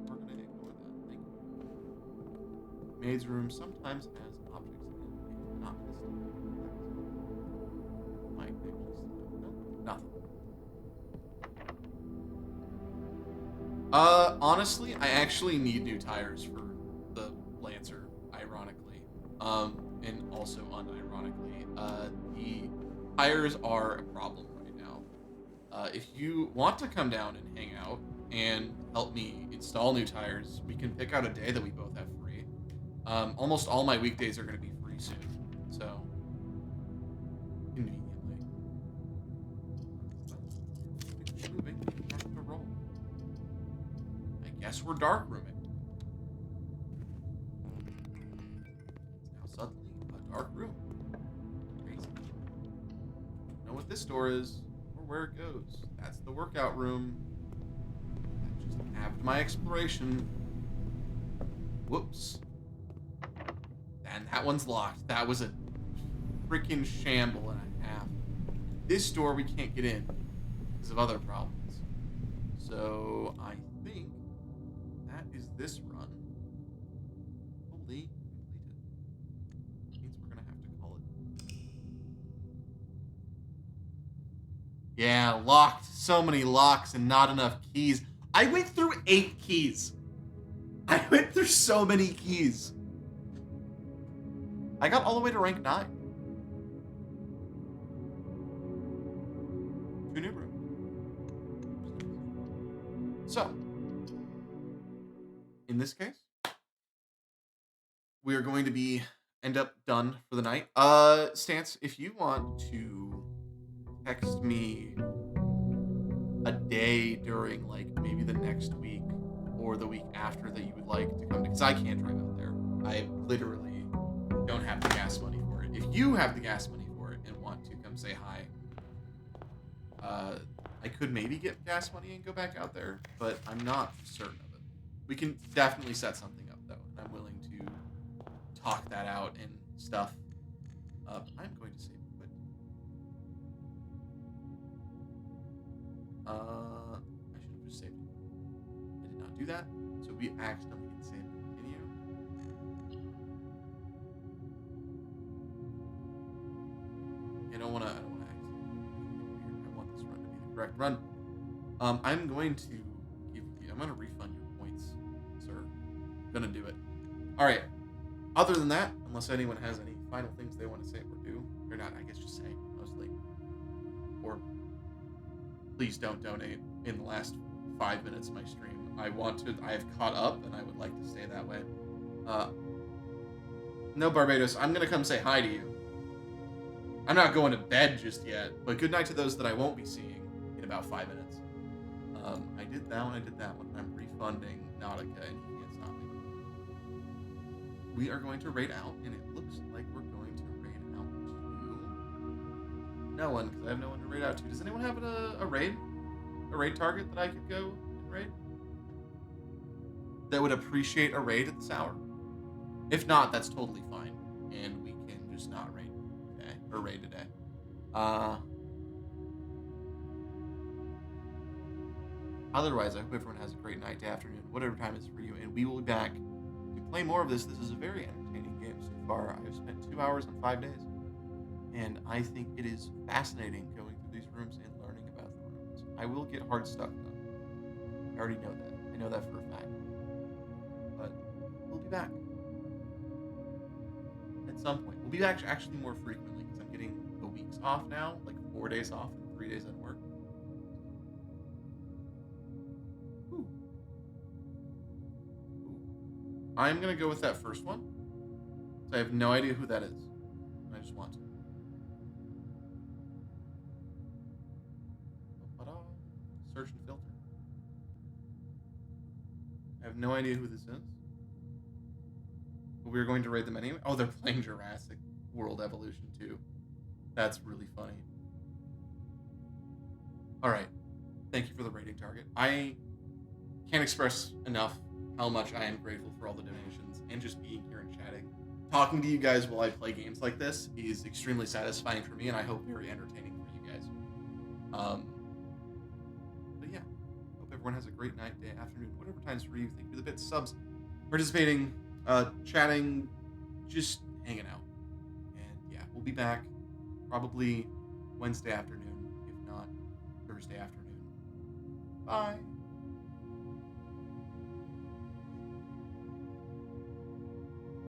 We're gonna ignore that. Thank you. Maid's room sometimes has objects in it not listed. Might actually nothing. Honestly, I actually need new tires for the Lancer, ironically. And also unironically. The tires are a problem right now. If you want to come down and hang out and help me install new tires, we can pick out a day that we both have free. Almost all my weekdays are going to be free soon, so conveniently. It's moving. Start to roll. I guess we're dark rooming. It's now suddenly a dark room. Crazy. Don't know what this door is or where it goes. That's the workout room. I just halved my exploration. Whoops. And that one's locked. That was a freaking shamble and a half. This door we can't get in because of other problems. So I think that is this run fully completed. Means we're gonna have to call it. Yeah, locked. So many locks and not enough keys. I went through 8 keys. I went through so many keys. I got all the way to rank 9. 2 new rooms. So, in this case, we are going to end up done for the night. Stance, if you want to text me a day during like maybe the next week or the week after that you would like to come to, because I can't drive out there. I literally don't have the gas money for it. If you have the gas money for it and want to come say hi, I could maybe get gas money and go back out there, but I'm not certain of it. We can definitely set something up though, and I'm willing to talk that out and stuff. I'm going to save it quick. I should have just saved it. I did not do that, so we accidentally can save and continue. I don't want to accidentally. I want this run to be the correct run. I'm going to I'm going to refund your points, sir. I'm going to do it. All right. Other than that, unless anyone has any final things they want to say or do, or not, I guess just say mostly. Or please don't donate in the last 5 minutes of my stream. I have caught up and I would like to stay that way. No, Barbados, I'm going to come say hi to you. I'm not going to bed just yet, but good night to those that I won't be seeing in about 5 minutes. I did that one, I did that one. I'm refunding Nautica and he can't stop me. We are going to raid out, and it looks like we're going to raid out to no one, because I have no one to raid out to. Does anyone have a raid? A raid target that I could go and raid? That would appreciate a raid at this hour? If not, that's totally fine. And we can just not raid today. Or raid today. Otherwise, I hope everyone has a great night, day, afternoon, whatever time it is for you. And we will be back to play more of this. This is a very entertaining game so far. I've spent 2 hours on 5 days. And I think it is fascinating going through these rooms and learning about the rooms. I will get hard stuck, though. I already know that. I know that for a fact. But we'll be back. At some point. We'll be back actually more frequently, because I'm getting the weeks off now. Like 4 days off and 3 days at work. I'm going to go with that first one. So I have no idea who that is. I just want to. Search and filter. I have no idea who this is. But we're going to raid them anyway. Oh, they're playing Jurassic World Evolution 2. That's really funny. Alright. Thank you for the rating target. I can't express enough how much I am grateful for all the donations and just being here and chatting. Talking to you guys while I play games like this is extremely satisfying for me, and I hope very entertaining for you guys. But yeah, hope everyone has a great night, day, afternoon, whatever time's for you. Thank you for the bits, subs, participating, chatting, just hanging out. And yeah, we'll be back probably Wednesday afternoon, if not Thursday afternoon. Bye.